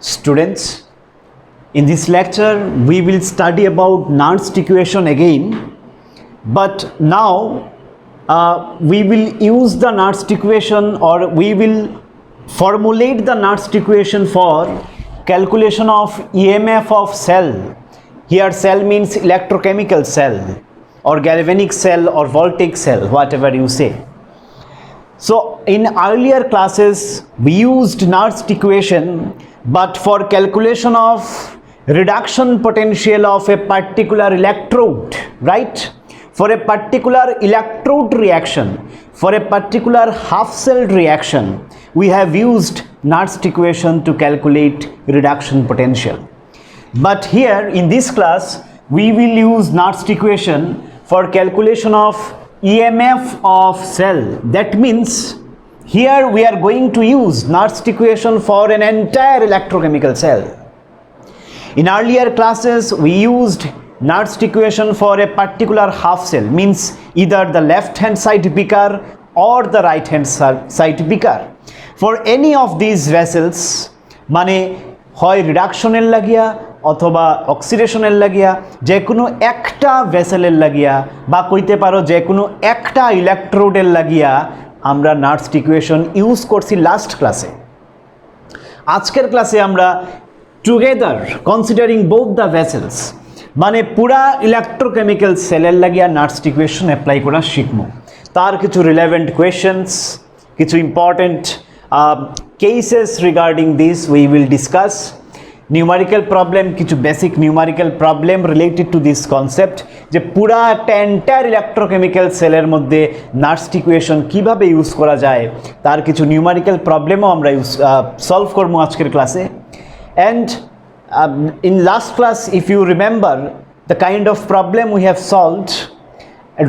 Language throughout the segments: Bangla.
Students, in this lecture we will study about Nernst equation again, but now we will use the Nernst equation, or we will formulate the Nernst equation for calculation of EMF of cell. Here cell means electrochemical cell or galvanic cell or voltaic cell, whatever you say. So in earlier classes we used Nernst equation, but for calculation of reduction potential of a particular electrode, right? For a particular electrode reaction, for a particular half cell reaction, we have used Nernst equation to calculate reduction potential. But here in this class we will use Nernst equation for calculation of EMF of cell. That means here we are going to use Nernst equation for an entire electrochemical cell. In earlier classes we used Nernst equation for a particular half cell, means either the left hand side beaker or the right hand side beaker. For any of these vessels, মানে হয় রিডাকশনের লাগিয়া অথবা অক্সিডেশনের লাগিয়া, যে কোনো একটা ভেসেলের লাগিয়া বা কইতে পারো যে কোনো একটা ইলেকট্রোডের লাগিয়া আমরা Nernst ইকুয়েশন ইউজ করছি লাস্ট ক্লাসে। আজকের ক্লাসে আমরা together considering both the vessels, মানে পুরা ইলেকট্রোকেমিক্যাল সেলের লাগিয়া Nernst ইকুয়েশন অ্যাপ্লাই করা শিখবো। তার কিছু রিলেভেন্ট কোয়েশ্চেন্স, কিছু important cases regarding this we will discuss. Numerical problem, কিছু basic numerical problem related to this concept, যে পুরা একটা এন্টায়ার ইলেকট্রোকেমিক্যাল সেলের মধ্যে Nernst ইকুয়েশন কিভাবে ইউজ করা যায় তার কিছু নিউমেরিক্যাল প্রবলেমও আমরা সলভ করবো আজকের ক্লাসে। And in last class, if you remember, the kind of problem we have solved,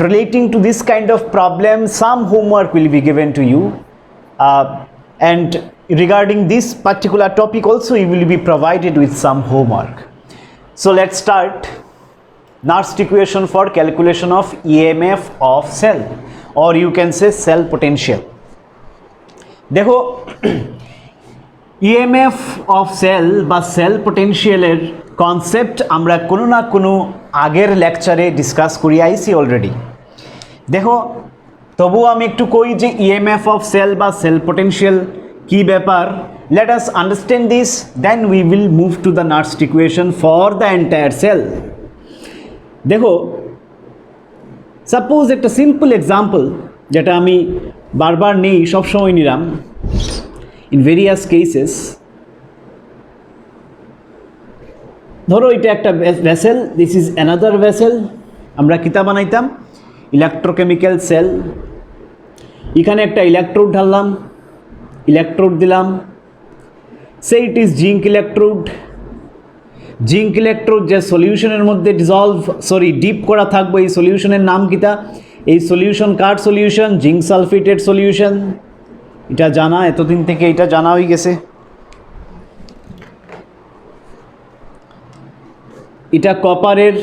relating to this kind of problem some homework will be given to you, and regarding this particular topic also you will be provided with some homework. So let's start. Nernst equation for calculation of EMF of cell, or you can say cell potential. দেখো EMF of cell বা cell potential এর কনসেপ্ট আমরা কোনো না কোনো আগের লেকচারে ডিসকাস করি আইছি অলরেডি। দেখো তবুও আমি একটু কই যে EMF of cell বা cell potential কি ব্যাপার। Let us understand this, then we will move to the Nernst equation for the entire cell. দেখো সাপোজ একটা সিম্পল এক্সাম্পল যেটা আমি বারবার নেই, সবসময় নিলাম in various cases. ধরো এটা একটা vessel, this is another vessel. আমরা কিতা বানাইতাম ইলেকট্রোকেমিক্যাল সেল। এখানে একটা ইলেকট্রোড ঢাললাম, ইলেকট্রোড দিলাম, সে it is zinc electrode. Zinc electrode যে সলিউশনের মধ্যে ডিপ করা থাকবে, এই সলিউশনের নাম কিতা? এই সলিউশন কার সলিউশন? Zinc sulphated solution. এটা জানা, এতদিন থেকে এটা জানা হয়ে গেছে। এটা কপারের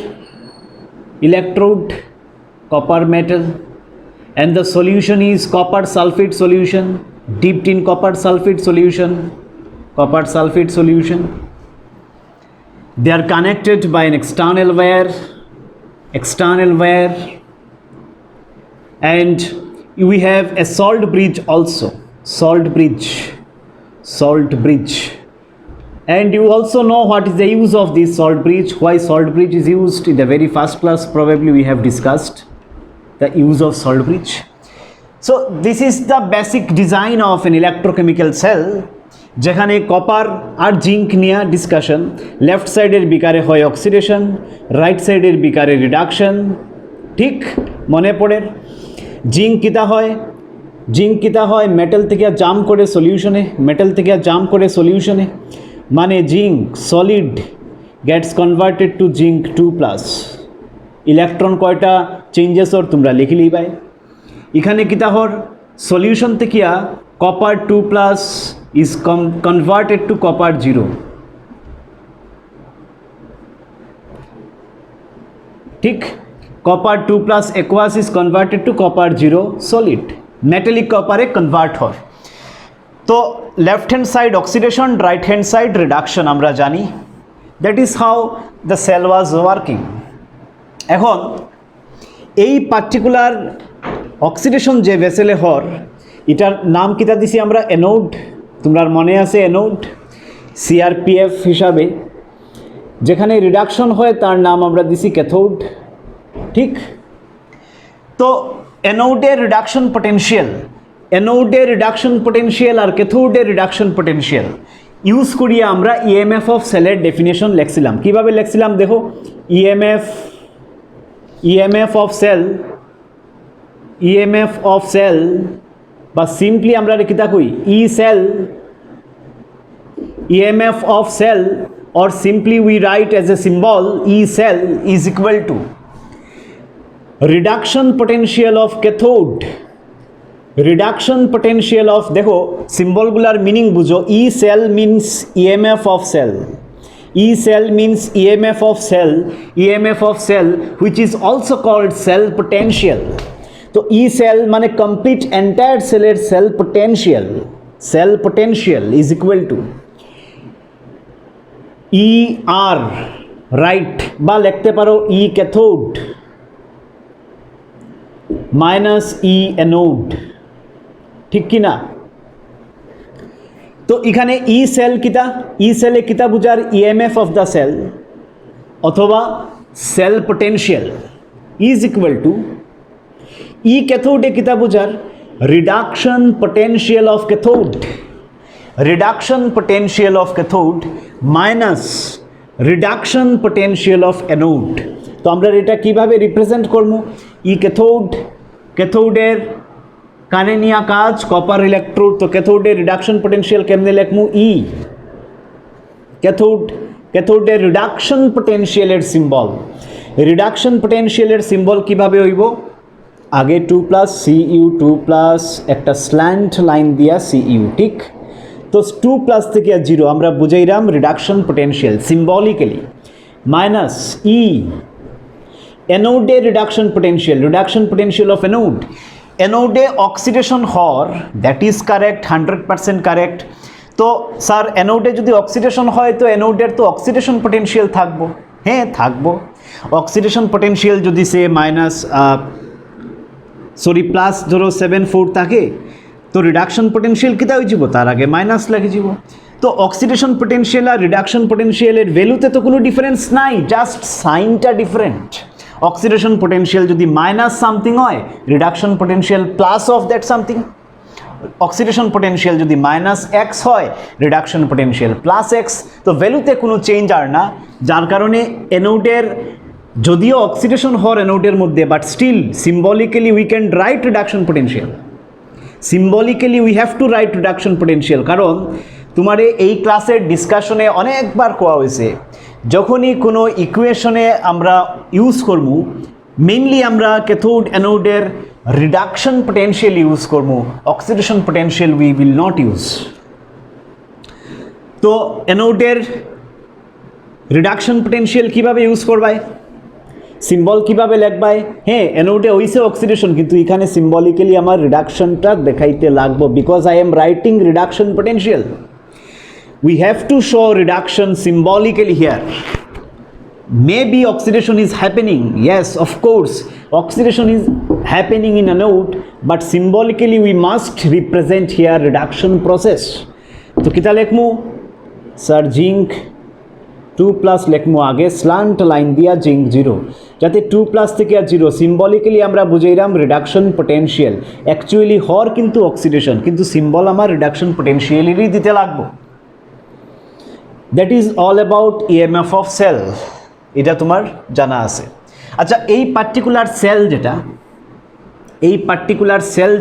electrode, copper metal, and the solution is copper sulfate solution, dipped in copper sulfate solution. They are connected by an external wire, and we have a salt bridge also, salt bridge. And you also know what is the use of this salt bridge, why salt bridge is used. In the very first class probably we have discussed the use of salt bridge. So this is the basic design of an electrochemical cell, যেখানে কপার আর জিঙ্ক নিয়ে ডিসকাশন। লেফট সাইডের বিকারে হয় অক্সিডেশন, রাইট সাইডের বিকারে রিডাকশন। ঠিক মনে পড়ে? জিঙ্ক কিতা হয় মেটাল থেকে জাম্প করে সলিউশনে, মানে zinc solid gets converted to zinc 2+। Electron কয়টা চেঞ্জেস ওর তোমরা লিখিলেই পাই। এখানে কিতা হর সলিউশন থেকে copper 2+ is converted to copper 0। ঠিক, copper 2+ aqueous is converted to copper 0 solid, metallic copper এ কনভার্ট হয়। তো left hand side oxidation, right hand side reduction আমরা জানি। That is how the cell was working. এখন এই পার্টিকুলার অক্সিডেশন যে ভেসেলে হর, এটার নাম কিতা দিছি আমরা অ্যানোড। তোমরা মনে আছে অ্যানোড সিআরপিএফ হিসাবে, যেখানে রিডাকশন হয় তার নাম আমরা দিছি ক্যাথোড, ঠিক? তো অ্যানোডের রিডাকশন পোটেনশিয়াল, অ্যানোডের রিডাকশন পোটেনশিয়াল আর ক্যাথোডের রিডাকশন পোটেনশিয়াল ইউজ করিয়ে আমরা ইএমএফ অফ সেলের ডেফিনেশন লিখছিলাম। কিভাবে লিখছিলাম দেখো, ইএমএফ অফ সেল বা সিম্পলি আমরা কিতা কই E cell, EMF of cell, or simply we write as a symbol E cell is equal to reduction potential of cathode, reduction potential of, দেখো সিম্বলগুলার মিনিং বুঝো, E cell means EMF of cell, E cell means EMF of cell, EMF of cell which is also called cell potential. তো E cell মানে complete entire cell potential is equal to E R right, বা লিখতে পারো E cathode minus E anode, ঠিক কি না? তো এখানে ই সেল কিতা, ই সেলে কিতা বুঝার ইএমএফ অফ দ্য সেল অথবা cell potential is equal to E ক্যাথোডে কিতা বুঝার reduction potential of cathode, reduction potential of cathode minus reduction potential of anode. তো আমরা এটা কিভাবে রিপ্রেজেন্ট করব? ই ক্যাথোড, ক্যাথোডের কানে নিয়া কাজ কপার ইলেকট্রোড, তো ক্যাথোডের রিডাকশন পোটেনশিয়াল কেমনে লিখমু? ই ক্যাথোড, ক্যাথোডের রিডাকশন পোটেনশিয়ালের সিম্বল, রিডাকশন পোটেনশিয়ালের সিম্বল কিভাবে হইব? আগে 2 + CU 2 একটা স্ল্যান্ট লাইন দিয়া CU, ঠিক? তো 2 থেকে 0 আমরা বুঝাইলাম reduction potential symbolically, minus E অ্যানোডে রিডাকশন পোটেনশিয়াল অফ অ্যানোড, অ্যানোডে অক্সিডেশন হর, দ্যাট ইজ কারেক্ট, 100% কারেক্ট। তো স্যার অ্যানোডে যদি অক্সিডেশন হয় তো অ্যানোডের তো অক্সিডেশন পোটেনশিয়াল থাকবো, হ্যাঁ থাকবো। অক্সিডেশন পোটেনশিয়াল যদি সে প্লাস ধরো 7.4 থাকে, তো রিডাকশন পোটেনশিয়াল কিতা হয়ে যাব? তার আগে মাইনাস লাগে যাব। তো অক্সিডেশন পোটেনশিয়াল আর রিডাকশন পোটেনশিয়ালের ভ্যালুতে তো কোনো ডিফারেন্স নাই, জাস্ট সাইনটা ডিফারেন্ট। অক্সিডেশন পোটেনশিয়াল যদি মাইনাস সামথিং হয়, reduction potential plus of that something. Oxidation potential যদি -x হয়, রিডাকশন পোটেনশিয়াল +x। তো ভ্যালুতে কোনো চেঞ্জ আর না, যার কারণে অ্যানোডের যদিও অক্সিডেশন হওয়ার অ্যানোডের মধ্যে, but still symbolically we can write reduction potential, symbolically we have to write reduction potential. কারণ তোমারে এই ক্লাসের ডিসকাশনে অনেকবার কোয়া হয়েছে, যখনই কোনো ইকুয়েশনে আমরা ইউজ করব, মেইনলি আমরা ক্যাথোড অ্যানোডের রিডাকশন পোটেনশিয়াল ইউজ করব, oxidation potential we will not use. তো অ্যানোডের রিডাকশন পোটেনশিয়াল কিভাবে ইউজ করবাই, সিম্বল কিভাবে লিখবাই? হ্যাঁ অ্যানোডে হইছে অক্সিডেশন, কিন্তু এখানে সিম্বলিক্যালি আমার রিডাকশনটা দেখাইতে লাগবো, because I am writing reduction potential. We have to show reduction symbolically here. Maybe oxidation is happening, yes, of course, oxidation is happening in anode, but symbolically we must represent here reduction process. তো কিতা লিখমু? স্যার জিঙ্ক 2+ লিখমু আগে স্ল্যান্ট লাইন দিয়া জিঙ্ক 0, যাতে 2+ থেকে 0 সিম্বলিক্যালি আমরা বুঝাইলাম রিডাকশন পোটেনশিয়াল। অ্যাকচুয়ালি হর কিন্তু অক্সিডেশন, কিন্তু সিম্বল আমার রিডাকশন পোটেনশিয়ালেরই দিতে লাগবো। That is all about EMF of cell, এটা তোমার জানা আছে। আচ্ছা এই পার্টিকুলার সেল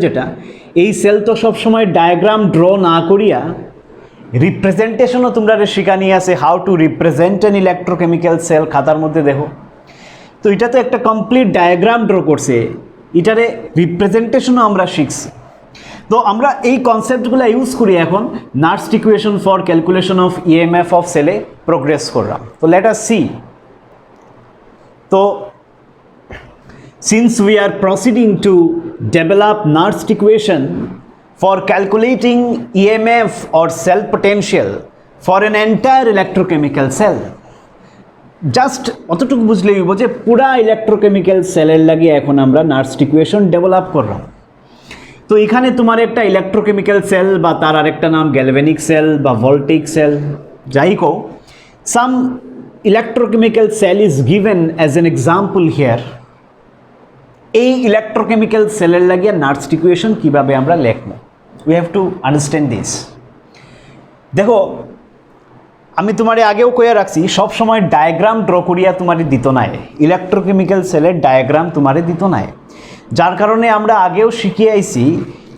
যেটা, এই সেল তো সবসময় ডায়াগ্রাম ড্র না করিয়া রিপ্রেজেন্টেশনও তোমরা শিখানি আছে, how to represent an electrochemical cell, খাতার মধ্যে দেখো। তো এটা তো একটা কমপ্লিট ডায়াগ্রাম ড্র করছে, এটারে রিপ্রেজেন্টেশনও আমরা শিখছি। তো আমরা এই কনসেপ্টগুলো ইউজ করি এখন Nernst equation for calculation of EMF of সেলে প্রোগ্রেস করলাম। তো লেট আস সি। তো since we are proceeding to develop Nernst equation for calculating EMF or cell potential for an entire electrochemical cell. Just অতটুকু বুঝলেই হইব যে পুরা ইলেকট্রোকেমিক্যাল সেলের লাগে এখন আমরা নার্স্ট ইকুয়েশন ডেভেলপ করলাম। তো এখানে তোমার একটা ইলেকট্রোকেমিক্যাল সেল বা তার আরেকটা নাম গ্যালভেনিক সেল বা ভোল্টেইক সেল যাই কো, some electrochemical cell is given as an example here. এই ইলেকট্রোকেমিক্যাল সেলের লাগিয়ে নার্স্ট ইকুয়েশন কীভাবে আমরা লিখব, we have to understand this. দেখো আমি তোমারে আগেও কইয়া রাখছি, সব সময় ডায়াগ্রাম ড্র করিয়া তোমারে দিত নাই, ইলেকট্রোকেমিক্যাল সেলের ডায়াগ্রাম তোমারে দিত নাই। যার কারণে আমরা আগেও শিখিয়ে আইছি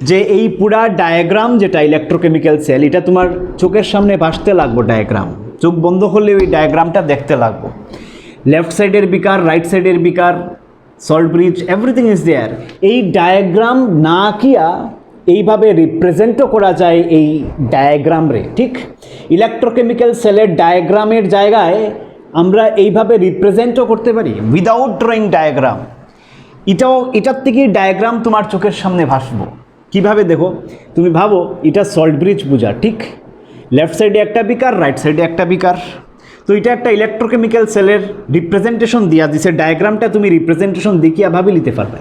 যে এই পুরা ডায়াগ্রাম যেটা ইলেকট্রোকেমিক্যাল সেল, এটা তোমার চোখের সামনে ভাসতে লাগবো। ডায়াগ্রাম চোখ বন্ধ করলে ওই ডায়াগ্রামটা দেখতে লাগবো। লেফট সাইডের বিকার, রাইট সাইডের বিকার, salt bridge, everything is there. এই ডায়াগ্রাম না কিয়া এইভাবে রিপ্রেজেন্টও করা যায় এই ডায়াগ্রাম রে, ঠিক? ইলেকট্রোকেমিক্যাল সেলের ডায়াগ্রামের জায়গায় আমরা এইভাবে রিপ্রেজেন্টও করতে পারি উইদাউট ড্রয়িং ডায়াগ্রাম। এটার থেকে ডায়াগ্রাম তোমার চোখের সামনে ভাসবো কিভাবে? দেখো তুমি ভাবো এটা সল্ট ব্রিজ বুঝা, ঠিক? লেফট সাইডে একটা বিকার, রাইট সাইডে একটা বিকার। তো এটা একটা ইলেকট্রোকেমিক্যাল সেলের রিপ্রেজেন্টেশন দিয়া দিছে, ডায়াগ্রামটা তুমি রিপ্রেজেন্টেশন দেখিয়া ভাবে নিতে পারবে।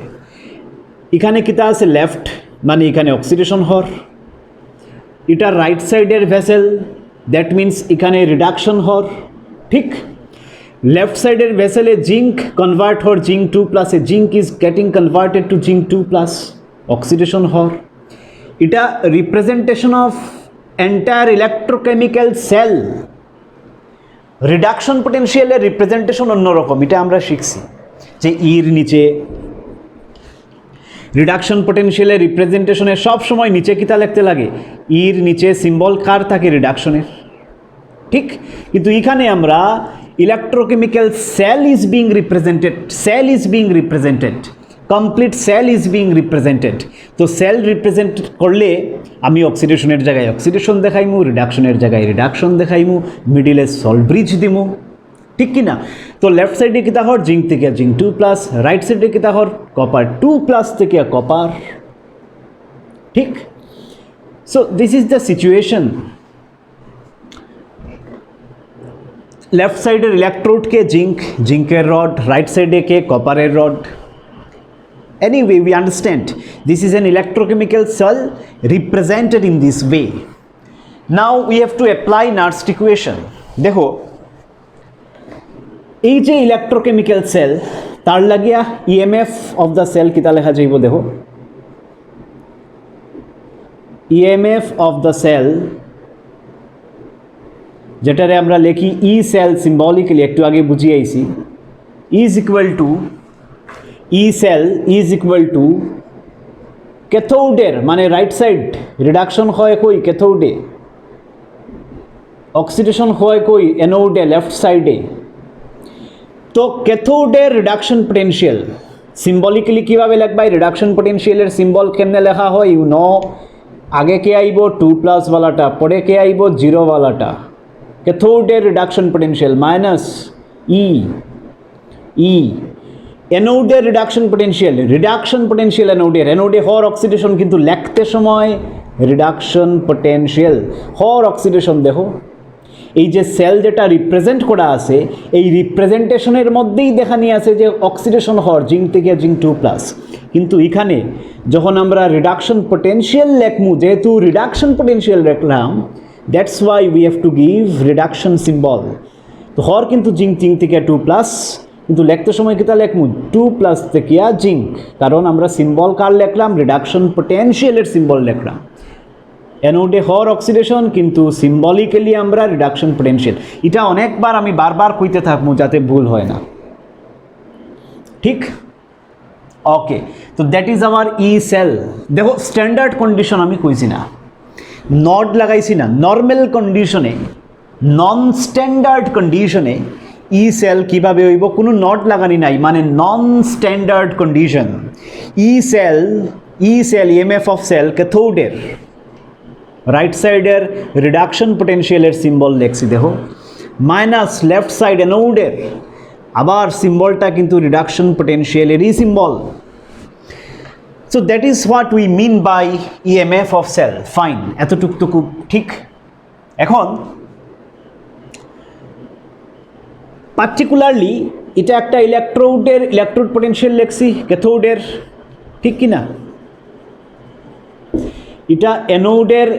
এখানে কিতা আছে লেফট, মানে এখানে অক্সিডেশন হর। এটা রাইট সাইডের ভেসেল, দ্যাট মিন্স এখানে রিডাকশন হর, ঠিক? লেফট সাইডের ভেসেলে জিঙ্ক কনভার্ট হর জিঙ্ক 2+, এ zinc is getting converted to zinc 2+, oxidation হর। এটা representation of entire electrochemical cell. Reduction পোটেনশিয়ালের রিপ্রেজেন্টেশন অন্যরকম, এটা আমরা শিখছি যে ইর নিচে রিডাকশন পোটেনশিয়ালের রিপ্রেজেন্টেশনে সব সময় নিচে কিতা লিখতে লাগে, ইর নিচে সিম্বল কার থাকে রিডাকশনের, ঠিক? কিন্তু এখানে আমরা electrochemical cell is being represented, cell is being represented, complete cell is being represented. তো সেল রিপ্রেজেন্ট করলে আমি অক্সিডেশনের জায়গায় অক্সিডেশন দেখাইমু, রিডাকশনের জায়গায় রিডাকশন দেখাইমু, মিডিলে সল্ট ব্রিজ দিমু, ঠিক কি না? তো লেফট সাইডে কিতা হর জিঙ্ক থেকে জিঙ্ক 2+, রাইট সাইডে কিতা হর কপার 2+ থেকে কপার, ঠিক? So this is the situation. Left সাইডের ইলেকট্রোডকে জিঙ্ক, জিঙ্কের রড, রাইট সাইডে কে কপারের rod. Anyway, we understand this is an electrochemical cell represented in this way. Now we have to apply Nernst equation. দেখো এই যে ইলেকট্রোকেমিক্যাল সেল, তার লাগিয়া ইএমএফ অফ দ্য সেল কিতা লেখা যাইব? দেখো ইএমএফ অফ দ্য সেল, যেটারে আমরা লিখি ই সেল সিম্বলিক্যালি, একটু আগে বুঝিয়ে আইছি, is equal to E cell is equal to ক্যাথোডের, মানে রাইট সাইড রিডাকশন হয় কই ক্যাথোডে, অক্সিডেশন হয় কই অ্যানোডে লেফট সাইডে। তো ক্যাথোডের রিডাকশন পোটেনশিয়াল সিম্বলিক্যালি কীভাবে লেখবা? রিডাকশন পোটেনশিয়ালের সিম্বল কেমনে লেখা হয়? ইউ নো, আগে কে আইব 2+ वालाটা, পরে কে আইব 0 वालाটা। ক্যাথোডের রিডাকশন পোটেনশিয়াল মাইনাস ই, ই অ্যানোডের রিডাকশন পোটেনশিয়াল, রিডাকশন পোটেনশিয়াল অ্যানোডের, অ্যানোডে হর অক্সিডেশন, কিন্তু লিখতে সময় রিডাকশন পোটেনশিয়াল হর অক্সিডেশন। দেখো এই যে সেল যেটা রিপ্রেজেন্ট করা আছে, এই রিপ্রেজেন্টেশনের মধ্যেই দেখা নিয়ে আছে যে অক্সিডেশন হর জিঙ্ক থেকে জিঙ্ক 2+, কিন্তু এখানে যখন আমরা রিডাকশন পোটেনশিয়াল লেখমু, যেহেতু রিডাকশন পোটেনশিয়াল লিখলাম, that's why we have to give reduction symbol. তো হর কিন্তু জিঙ্ক থেকে 2+, কিন্তু লিখতে সময় কিতা লেখমু 2+ থেকে জিঙ্ক, কারণ আমরা সিম্বল কার লিখলাম? রিডাকশন পোটেনশিয়ালের সিম্বল লিখলাম। অ্যানোডে হর অক্সিডেশন, কিন্তু সিম্বলিক্যালি আমরা রিডাকশন পোটেনশিয়াল। এটা অনেকবার আমি বারবার কইতে থাকবো যাতে ভুল হয় না, ঠিক? ওকে, তো that is our E cell. দেখো স্ট্যান্ডার্ড কন্ডিশন আমি কইছি না, নট লাগাইছি না, নর্মাল কন্ডিশনে, নন স্ট্যান্ডার্ড কন্ডিশনে ই সেল কীভাবে হইব? কোনো নট লাগানি নাই, মানে non standard condition. E cell EMF of cell ক্যাথোডের রাইট সাইডের রিডাকশন পোটেনশিয়ালের সিম্বল লেখছি, দেখো মাইনাস লেফট সাইড অ্যানোডের, আবার সিম্বলটা কিন্তু রিডাকশন পোটেনশিয়ালেরই symbol. So that is what we mean by EMF of cell. Fine, এতটুক তো খুব ঠিক। এখন পার্টিকুলারলি এটা একটা ইলেকট্রোড পোটেনশিয়াল লেখছি ক্যাথোডের, ঠিক কি না? এটা অ্যানোডের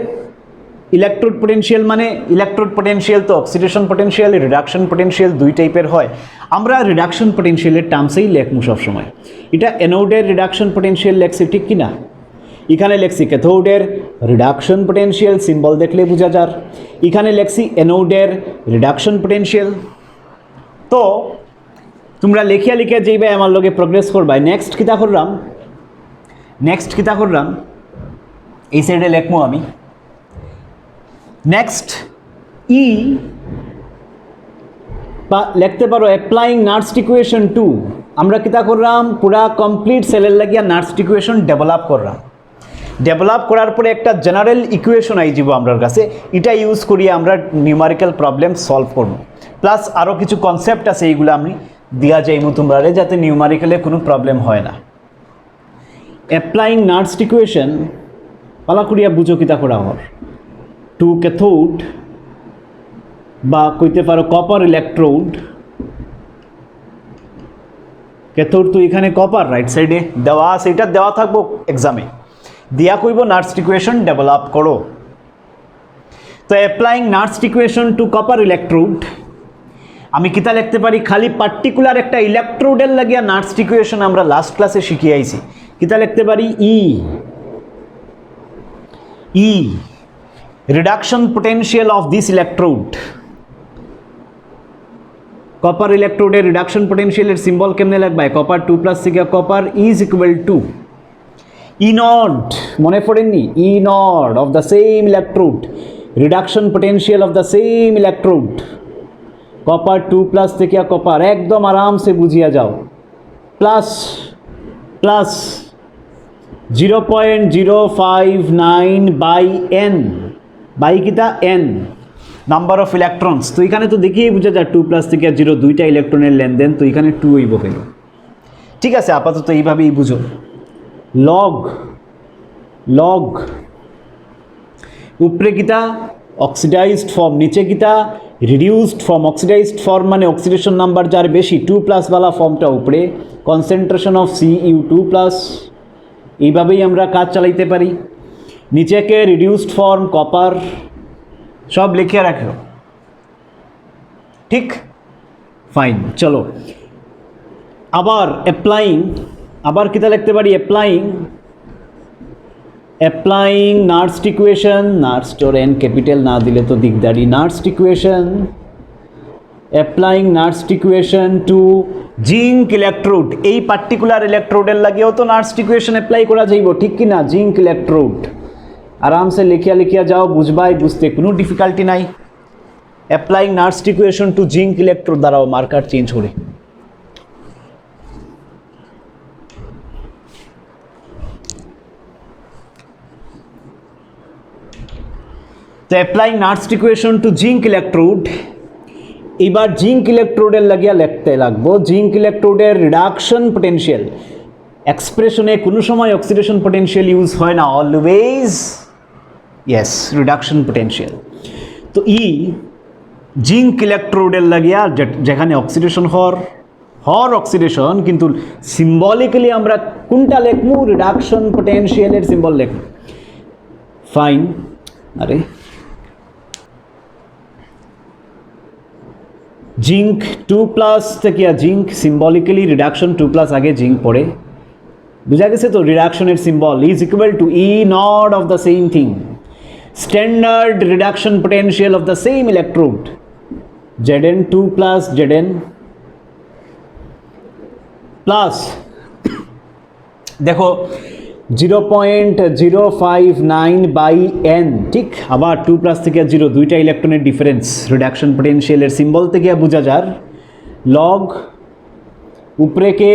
ইলেকট্রোড পোটেনশিয়াল, মানে ইলেকট্রোড পোটেনশিয়াল তো অক্সিডেশন পোটেনশিয়াল, রিডাকশন পোটেনশিয়াল দুই টাইপের হয়। আমরা রিডাকশন পোটেনশিয়ালের টার্মসেই লেখমু সবসময়। এটা অ্যানোডের রিডাকশন পোটেনশিয়াল লেখছি, ঠিক কি না? এখানে লেখছি ক্যাথোডের রিডাকশন পোটেনশিয়াল, সিম্বল দেখলে বোঝা যার। এখানে লেখছি অ্যানোডের রিডাকশন পোটেনশিয়াল। তো তোমরা লিখিয়া লিখিয়া যেইবে আমার লগে প্রোগ্রেস করবাই। নেক্সট কিতা করলাম এই সাইডে লেখমু আমি। নেক্সট ই বা লিখতে পারো অ্যাপ্লাইং নার্স্ট ইকুয়েশন টু। আমরা কিতা করলাম, পুরা কমপ্লিট সেলের লাগিয়া নার্স্ট ইকুয়েশন ডেভেলপ করলাম। ডেভেলপ করার পরে একটা জেনারেল ইকুয়েশন আই যাব আমার কাছে, এটা ইউজ করিয়ে আমরা নিউমারিক্যাল প্রবলেম সলভ করব। প্লাস আরও কিছু কনসেপ্ট আছে, এইগুলো আমি দিয়া যাইমু তোমরা যাতে নিউমারিক্যালে কোনো প্রবলেম হয় না। অ্যাপ্লাইং নার্স্ট ইকুয়েশন পালা করিয়া বুঝো কিতা করা হর। টু ক্যাথোড বা কইতে পারো কপার ইলেকট্রোড, ক্যাথোড তো এখানে কপার রাইট সাইডে দেওয়া আছে, এটা দেওয়া থাকবো এক্সামে, দিয়া কইব নার্স্ট ইকুয়েশন ডেভেলপ করো। তো applying Nernst equation to copper electrode, আমি কিতা লিখতে পারি, খালি পার্টিকুলার একটা ইলেকট্রোডের লাগিয়া নার্স্ট ইকুয়েশন আমরা লাস্ট ক্লাসে শিখিয়ে আইছি। কিতা লিখতে পারি, E reduction potential of this electrode. Copper ইলেকট্রোডের রিডাকশন পোটেনশিয়ালের সিম্বল কেমনে লিখবাই, কপার 2 প্লাস সিগা copper is equal to E nought, মনে পড়েননি, E nought of the same electrode, reduction potential of the same electrode, copper 2 plus থেকে কপার, একদম আরামসে বুঝিয়া যাও, প্লাস 0.059 বাই এন, বাই কিতা এন নাম্বার অফ ইলেকট্রনস। তো এখানে তো দেখিয়েই বোঝা যায় 2 প্লাস থেকে 0 দুইটা ইলেকট্রনের লেনদেন, তো এখানে 2 হইব ফেল। ঠিক আছে, আপাতত এইভাবেই বুঝো। লগ উপরে কিতা অক্সিডাইজড ফর্ম, নিচে কিতা রিডিউসড ফর্ম। অক্সিডাইজড ফর্ম মানে অক্সিডেশন নাম্বার যার বেশি, 2 প্লাস वाला ফর্মটা উপরে, কনসেন্ট্রেশন অফ Cu2+, এইভাবেই আমরা কাজ চালাইতে পারি। নিচেকে রিডিউসড ফর্ম কপার, সব লিখিয়ে রাখো, ঠিক? ফাইন, চলো আবার আবার কিতা লিখতে পারি, applying Nernst equation, Nernst or N capital না দিলে তো দিকদারি, Nernst equation, applying Nernst equation to zinc electrode. এই পার্টিকুলার ইলেকট্রোডের লাগেও তো নার্স্ট ইকুয়েশন অ্যাপ্লাই করা যাইব, ঠিক কি না? জিঙ্ক ইলেকট্রোড আরামসে লিখিয়া যাও, বুঝবাই, বুঝতে কোনো ডিফিকাল্টি নাই। Applying Nernst equation to zinc electrode, দ্বারাও মার্কার চেঞ্জ করে। তো applying Nernst equation to zinc electrode, এবার জিঙ্ক ইলেকট্রোডের লাগিয়া লিখতে লাগবো জিঙ্ক ইলেকট্রোডের রিডাকশন পোটেনশিয়াল। এক্সপ্রেশনে কোনো সময় অক্সিডেশন পোটেনশিয়াল ইউজ হয় না, অলওয়েজ ইয়েস রিডাকশন পোটেনশিয়াল। তো জিঙ্ক ইলেকট্রোডের লাগিয়া যেখানে অক্সিডেশন হর অক্সিডেশন, কিন্তু সিম্বলিক্যালি আমরা কোনটা লিখবো, রিডাকশন পোটেনশিয়ালের সিম্বল লিখবো। ফাইন, আরে জিঙ্ক 2 প্লাস থেকে জিঙ্ক সিম্বলিক্যালি রিডাকশন 2 প্লাস আগে জিঙ্ক পড়ে, বুঝা গেছে তো? রিডাকশনের symbol is equal to E nought of the same thing, standard reduction potential of the same electrode, Zn2 plus Zn plus দেখো 0.059 বাই এন, ঠিক? আবার 2 প্লাস থেকে 0 দুইটা ইলেকট্রনের ডিফারেন্স, রিডাকশন পোটেনশিয়ালের সিম্বল থেকে বোঝা যার। লগ উপরে কে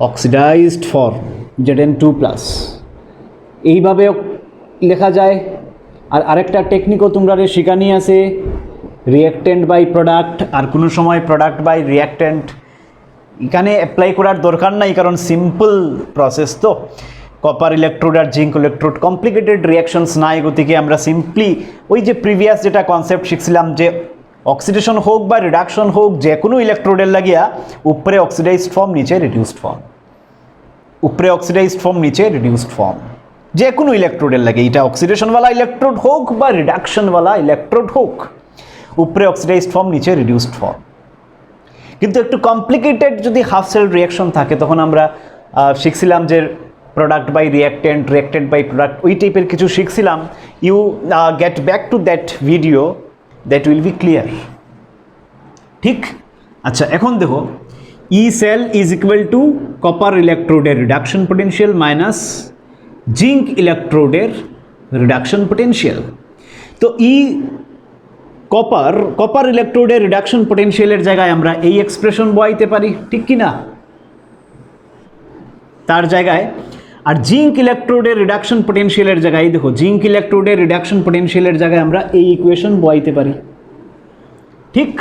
অক্সিডাইজড ফর্ম Zn2 প্লাস, এইভাবে লেখা যায়। আর আরেকটা টেকনিকও তোমরা শিখানি আছে, রিঅ্যাক্ট্যান্ট বাই প্রোডাক্ট, আর কোনো সময় প্রোডাক্ট বাই রিঅ্যাক্ট্যান্ট। এখানে অ্যাপ্লাই করার দরকার নাই, কারণ সিম্পল প্রসেস। তো কপার ইলেকট্রোড আর জিঙ্ক ইলেকট্রোড কমপ্লিকেটেড রিয়াকশনস নাই, গতিকে আমরা সিম্পলি ওই যে প্রিভিয়াস যেটা কনসেপ্ট শিখছিলাম যে অক্সিডেশন হোক বা রিডাকশন হোক, যে কোনো ইলেকট্রোডের লাগিয়া উপরে অক্সিডাইজড ফর্ম, নিচে রিডিউসড ফর্ম, উপরে অক্সিডাইজড ফর্ম, নিচে রিডিউসড ফর্ম, যে কোনো ইলেকট্রোডের লাগে, এটা অক্সিডেশনওয়ালা ইলেকট্রোড হোক বা রিডাকশনওয়ালা ইলেকট্রোড হোক, উপরে অক্সিডাইজড ফর্ম, নিচে রিডিউসড ফর্ম। কিন্তু একটু কমপ্লিকেটেড যদি হাফ সেল রিয়াকশন থাকে তখন আমরা শিখছিলাম যে product by reactant, reactant by product, ওই টাইপের কিছু শিখছিলাম। You get back to that video, that will be clear. ঠিক আচ্ছা, এখন দেখো E cell is equal to copper ইলেকট্রোডের রিডাকশন পোটেনশিয়াল মাইনাস জিঙ্ক ইলেকট্রোডের রিডাকশন পোটেনশিয়াল। তো ই কপার ইলেকট্রোডের রিডাকশন পোটেনশিয়ালের জায়গায় আমরা এই এক্সপ্রেশন বসাইতে পারি, ঠিক কি না? তার জায়গায় আর জিঙ্ক ইলেকট্রোডের রিডাকশন পোটেনশিয়ালের জায়গায় দেখো, জিঙ্ক ইলেকট্রোডের রিডাকশন পোটেনশিয়ালের জায়গায় আমরা এই ইকুয়েশন বসাইতে পারি। ঠিক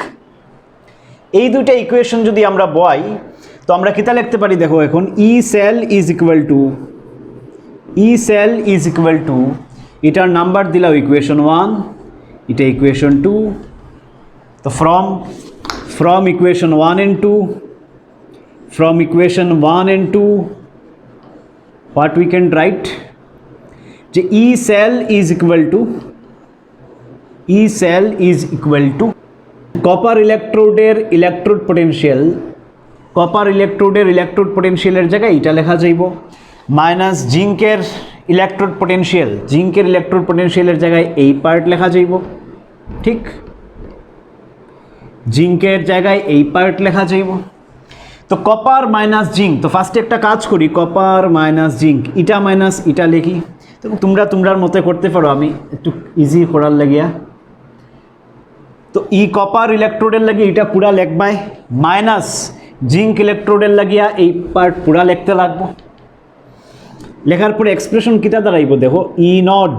এই দুইটা ইকুয়েশন যদি আমরা বসাই তো আমরা কিতা লিখতে পারি দেখো, এখন ই সেল ইজ ইকুয়াল টু এটার নাম্বার দিলাম ইকুয়েশন 1, এটা ইকুয়েশন 2। তো from equation 1 and 2, from equation 1 and 2 what we can write, যে E cell is equal to copper electrodeর ইলেকট্রোড পোটেনশিয়ালের জায়গায় এটা লেখা যাইব মাইনাস জিঙ্কের ইলেকট্রোড পোটেনশিয়ালের জায়গায় এই পার্ট লেখা যাইব। ঠিক জিঙ্কের জায়গায় এই পার্ট লেখা যাইব। তো কপার মাইনাস জিঙ্ক, তো ফার্স্টে একটা কাজ করি, কপার মাইনাস জিঙ্ক, ইটা মাইনাস ইটা লিখি। তো তোমরার মতে করতে পারো, আমি একটু ইজি করার লাগিয়া। তো ই কপার ইলেকট্রোডের লাগিয়ে এটা পুরা লিখবাই, মাইনাস জিঙ্ক ইলেকট্রোডের লাগিয়া এই পার্ট পুরা লিখতে লাগবো। লেখার পরে এক্সপ্রেশন কিটা দাঁড়াইব দেখো, ই not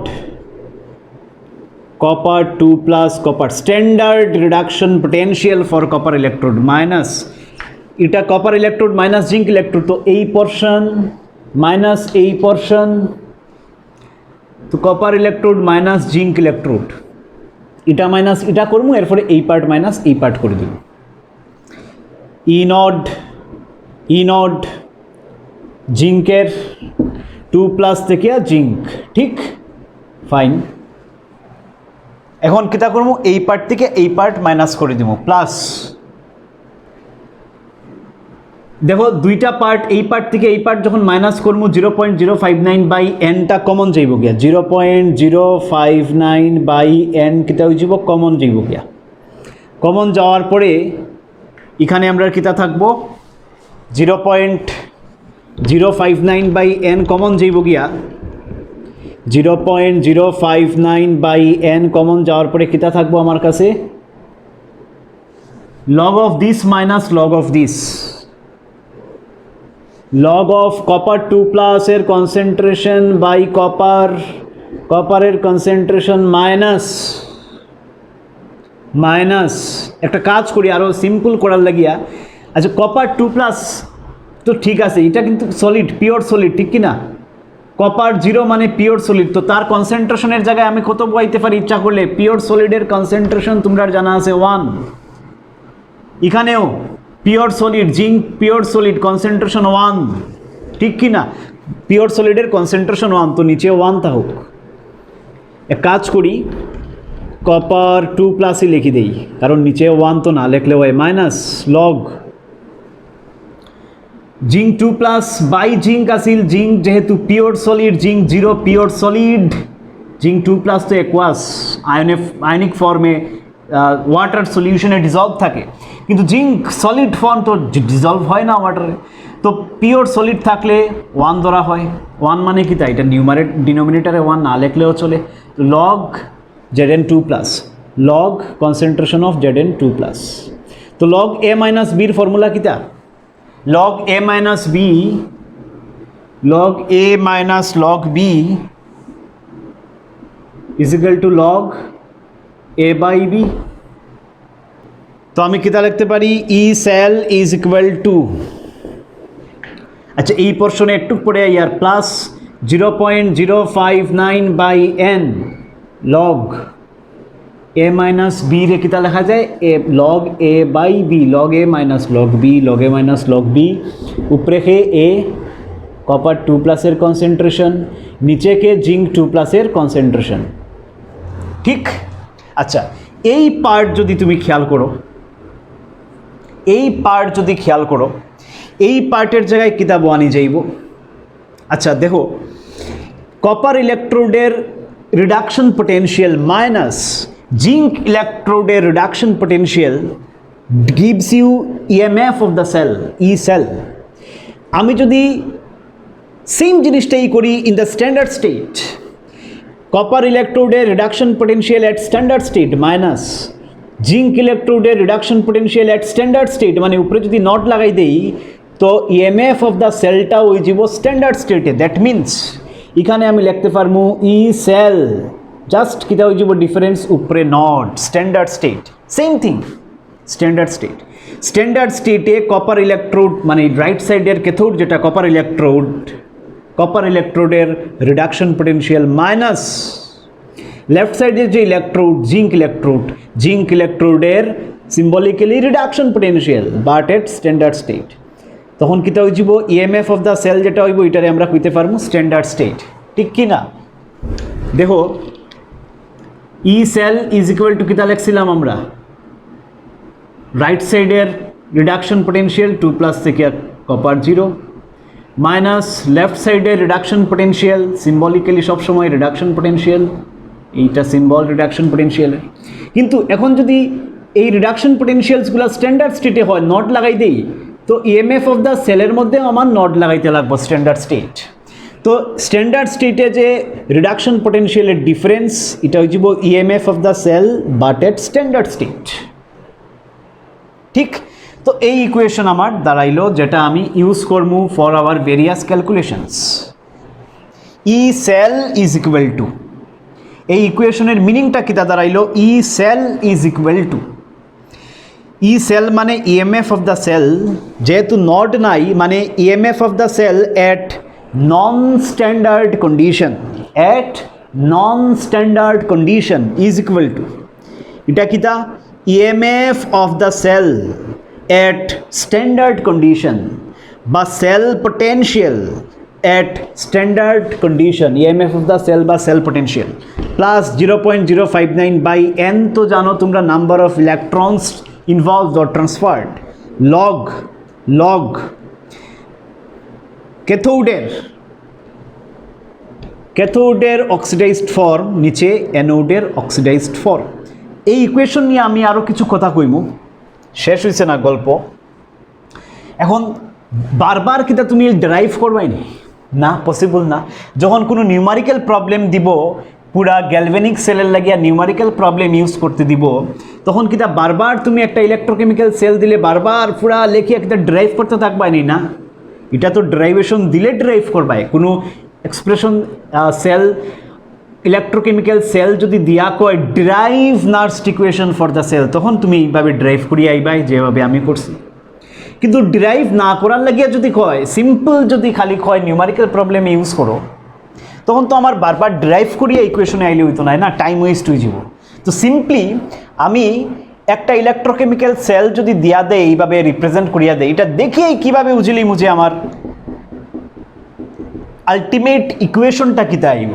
copper 2 plus copper standard reduction potential for copper electrode minus এটা copper electrode minus zinc electrode, তো এই পোরশন মাইনাস এই পোরশন, তো copper electrode minus zinc electrode, এটা মাইনাস এটা করবো, এরপরে এই পার্ট মাইনাস এই পার্ট করে দেব। ই নট জিঙ্কের 2 প্লাস থেকে জিঙ্ক, ঠিক ফাইন। এখন কিতা করবো, এই পার্ট থেকে এই পার্ট মাইনাস করে দিব, প্লাস দেখো দুইটা পার্ট, এই পার্ট থেকে এই পার্ট যখন মাইনাস করবো 0.059 বাই এনটা কমন যাইব গিয়া, 0.059 বাই এন কিতা হয়ে যাব, কমন যাইব গিয়া। কমন যাওয়ার পরে এখানে আমরা কিতা থাকবো 0.059 বাই এন কমন যাইব গিয়া, 0.059 বাই এন কমন যাওয়ার পরে কিতা থাকবো আমার কাছে, log of this minus log of this, log of copper 2 plus এর কনসেন্ট্রেশন বাই কপারের কনসেন্ট্রেশন মাইনাস একটা কাজ করি আরও সিম্পল করার লাগিয়া। আচ্ছা কপার 2 প্লাস তো ঠিক আছে, এটা কিন্তু সলিড, পিওর সলিড, ঠিক কিনা? কপার 0 মানে পিওর সলিড, তো তার কনসেন্ট্রেশনের জায়গায় আমি কত বসাইতে পারি ইচ্ছা করলে, পিওর সলিডের কনসেন্ট্রেশন তোমরা জানা আছে 1, এখানেও pure solid zinc pure solid concentration 1, ঠিক কিনা? পিওর সলিডের কনসেন্ট্রেশন 1, তো নিচে 1 থাকুক। এক কাজ করি, কপার 2 প্লাসই লিখি দেই, কারণ নিচে 1 তো না লিখলে হয়, minus log zinc 2 plus by zinc আসিল, জিঙ্ক যেহেতু pure solid, zinc 0 pure solid, zinc 2 plus তো অ্যাকোয়াস আয়নিক ফর্মে ওয়াটার সলিউশনে ডিজলভ থাকে, কিন্তু জিঙ্ক সলিড ফর্ম তো ডিজলভ হয় না ওয়াটারে, তো পিওর সলিড থাকলে 1 ধরা হয়। 1 মানে কি, তাই এটা ডিনোমিনেটারে 1 না লিখলেও চলে। তো log Zn2 plus, log concentration of Zn2 plus, তো লগ এ মাইনাস বির ফর্মুলা কিতা, log a minus b log b is equal to log a by b। তো আমি কিতা লিখতে পারি, E cell is equal to, আচ্ছা এই পোর্শনে একটু পরে ইয়ার plus 0.059 by n log a minus b রে কিতা লেখা যায় a log a by b log a minus log b log a minus log b উপরে কে a কপার 2+ এর কনসেন্ট্রেশন, নিচে কে জিঙ্ক 2+ এর কনসেন্ট্রেশন। ঠিক, আচ্ছা এই পার্ট যদি তুমি খেয়াল করো, এই পার্ট যদি খেয়াল করো, এই পার্টের জায়গায় কিতাব আনি যাইব। আচ্ছা দেখো, কপার ইলেকট্রোডের রিডাকশন পোটেনশিয়াল মাইনাস জিঙ্ক ইলেকট্রোডের reduction potential gives you EMF of the cell, E cell. আমি যদি সেম জিনিসটাই করি in the standard state, copper ইলেকট্রোডের reduction potential at standard state minus zinc ইলেকট্রোডের reduction potential at standard state, মানে উপরে যদি নট লাগাই দেই তো ইএমএফ অফ দ্য সেলটা হয়ে যাব স্ট্যান্ডার্ড স্টেটে। দ্যাট মিনস এখানে আমি লিখতে পারবো ই সেল জাস্ট কিতা হয়ে যাব ডিফারেন্স, উপরে nought standard state, same thing standard state. Standard স্টেটে কপার ইলেকট্রোড মানে রাইট সাইডের ক্যাথোড যেটা কপার ইলেকট্রোড, কপার ইলেকট্রোডের রিডাকশন পোটেনশিয়াল মাইনাস লেফট সাইডের যে ইলেকট্রোড জিঙ্ক ইলেকট্রোডের symbolically reduction potential but at standard state. তখন কিতা হয়ে যাব ইএমএফ অফ দ্য সেল যেটা হইব এটারে আমরা কইতে পারবো স্ট্যান্ডার্ড স্টেট। ঠিক কি না? দেখো E cell is equal two কিতা লিখছিলাম আমরা, রাইট সাইডের রিডাকশন পোটেনশিয়াল 2+ থেকে কপার 0 মাইনাস লেফট সাইডের রিডাকশন পোটেনশিয়াল সিম্বলিক্যালি সবসময় রিডাকশন পোটেনশিয়াল, এইটা সিম্বল রিডাকশন পোটেনশিয়াল। কিন্তু এখন যদি এই রিডাকশন পোটেনশিয়ালসগুলো স্ট্যান্ডার্ড স্টেটে হয়, নট লাগাই দেই, তো ইএমএফ অফ দ্য সেলের মধ্যে আমার নট লাগাইতে লাগবে স্ট্যান্ডার্ড স্টেট। তো স্ট্যান্ডার্ড স্টেটে যে রিডাকশন পোটেনশিয়ালের ডিফারেন্স এটা হয়ে যাব EMF of the cell but at standard state. ঠিক, তো এই ইকুয়েশন আমার দাঁড়াইলো যেটা আমি ইউজ করবো for our various calculations. E cell is equal to, এই ইকুয়েশনের মিনিংটা কিতা দাঁড়াইলো, E cell is equal to, E cell মানে ইএমএফ অফ দ্য সেল, যেহেতু নট নাই মানে EMF of the cell at non standard condition, at non standard condition is equal to, এটা কিতা EMF of the cell at standard condition বা cell potential at standard condition, EMF of the cell বা cell potential plus 0.059 by n তো জানো তোমরা number of electrons involved or transferred, log ক্যাথোডের অক্সিডাইজড ফর্ম, নিচে অ্যানোডের অক্সিডাইজড ফর্ম। এই ইকুয়েশন নিয়ে আমি আরও কিছু কথা কইমু, শেষ হয়েছে না গল্প। এখন বারবার কিতা তুমি ড্রাইভ করবাই না, পসিবল না। যখন কোনো নিউমারিক্যাল প্রবলেম দিব, পুরা গ্যালভেনিক সেলের লাগিয়া নিউমারিক্যাল প্রবলেম ইউজ করতে দিব, তখন কিতা বারবার তুমি একটা ইলেকট্রোকেমিক্যাল সেল দিলে বারবার পুরা লেখিয়া কিতা ড্রাইভ করতে থাকবাই না। এটা তো ড্রাইভেশন দিলে ড্রাইভ করবাই। কোনো এক্সপ্রেশন সেল ইলেকট্রোকেমিক্যাল সেল যদি দিয়া কয় drive Nernst equation for the cell, তখন তুমি এইভাবে ড্রাইভ করিয়ে আইবাই যেভাবে আমি করছি। কিন্তু ড্রাইভ না করার লাগিয়া যদি কয়, সিম্পল যদি খালি কয় নিউমারিক্যাল প্রবলেম ইউজ করো, তখন তো আমার বারবার ড্রাইভ করিয়া ইকুয়েশনে আইলে হইতো না, টাইম ওয়েস্ট হয়ে যাব। তো সিম্পলি আমি একটা ইলেকট্রোকেমিক্যাল সেল যদি দিয়া দেয়, এইভাবে রিপ্রেজেন্ট করিয়া দেয়, এটা দেখিয়েই কীভাবে উজলি মুজে আমার আলটিমেট ইকুয়েশনটা কিতা আইব।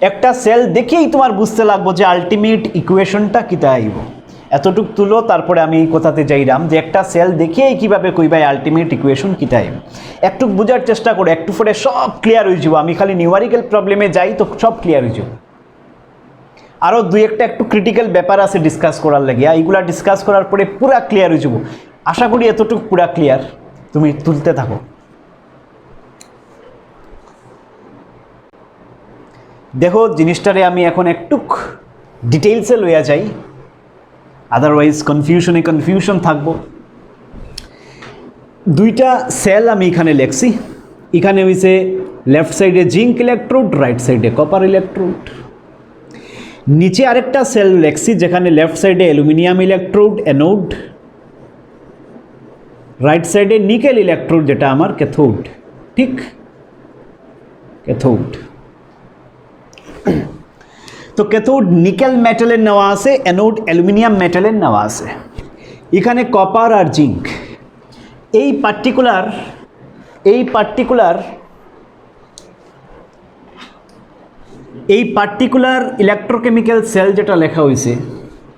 একটা সেল দেখেই তোমার বুঝতে লাগবো যে আলটিমেট ইকুয়েশনটা কিতা আইব। এতটুক তুলো, তারপরে আমি এই কথাতে যাইলাম যে একটা সেল দেখেই কীভাবে কইবাই আলটিমেট ইকুয়েশন কিতা আইব। একটু বোঝার চেষ্টা করো, একটু পরে সব ক্লিয়ার হয়ে যাব। আমি খালি নিউমারিক্যাল প্রবলেমে যাই তো সব ক্লিয়ার হয়ে যাব। আরও দুই একটা একটু ক্রিটিক্যাল ব্যাপার আছে ডিসকাস করার লাগিয়া, এইগুলা ডিসকাস করার পরে পুরা ক্লিয়ার হয়ে যাব। আশা করি এতটুকু পুরা ক্লিয়ার, তুমি তুলতে থাকো। দেখো জিনিসটারে আমি এখন একটু ডিটেইলসে লইয়া যাই, আদারওয়াইজ কনফিউশন থাকবো। দুইটা সেল আমি এখানে লেখছি, এখানে হইছে লেফট সাইডে জিঙ্ক ইলেকট্রোড, রাইট সাইডে কপার ইলেকট্রোড। নিচে আরেকটা সেল লেখছি যেখানে লেফট সাইডে অ্যালুমিনিয়াম ইলেকট্রোড অ্যানোড, রাইট সাইডে নিকেল ইলেকট্রোড যেটা আমার ক্যাথোড। ঠিক, ক্যাথোড। তো ক্যাথোড নিকেল মেটালের নেওয়া আছে, অ্যানোড অ্যালুমিনিয়াম মেটালের নেওয়া আছে। এখানে কপার আর জিঙ্ক, এই পার্টিকুলার ইলেকট্রোকেমিক্যাল সেল যেটা লেখা হয়েছে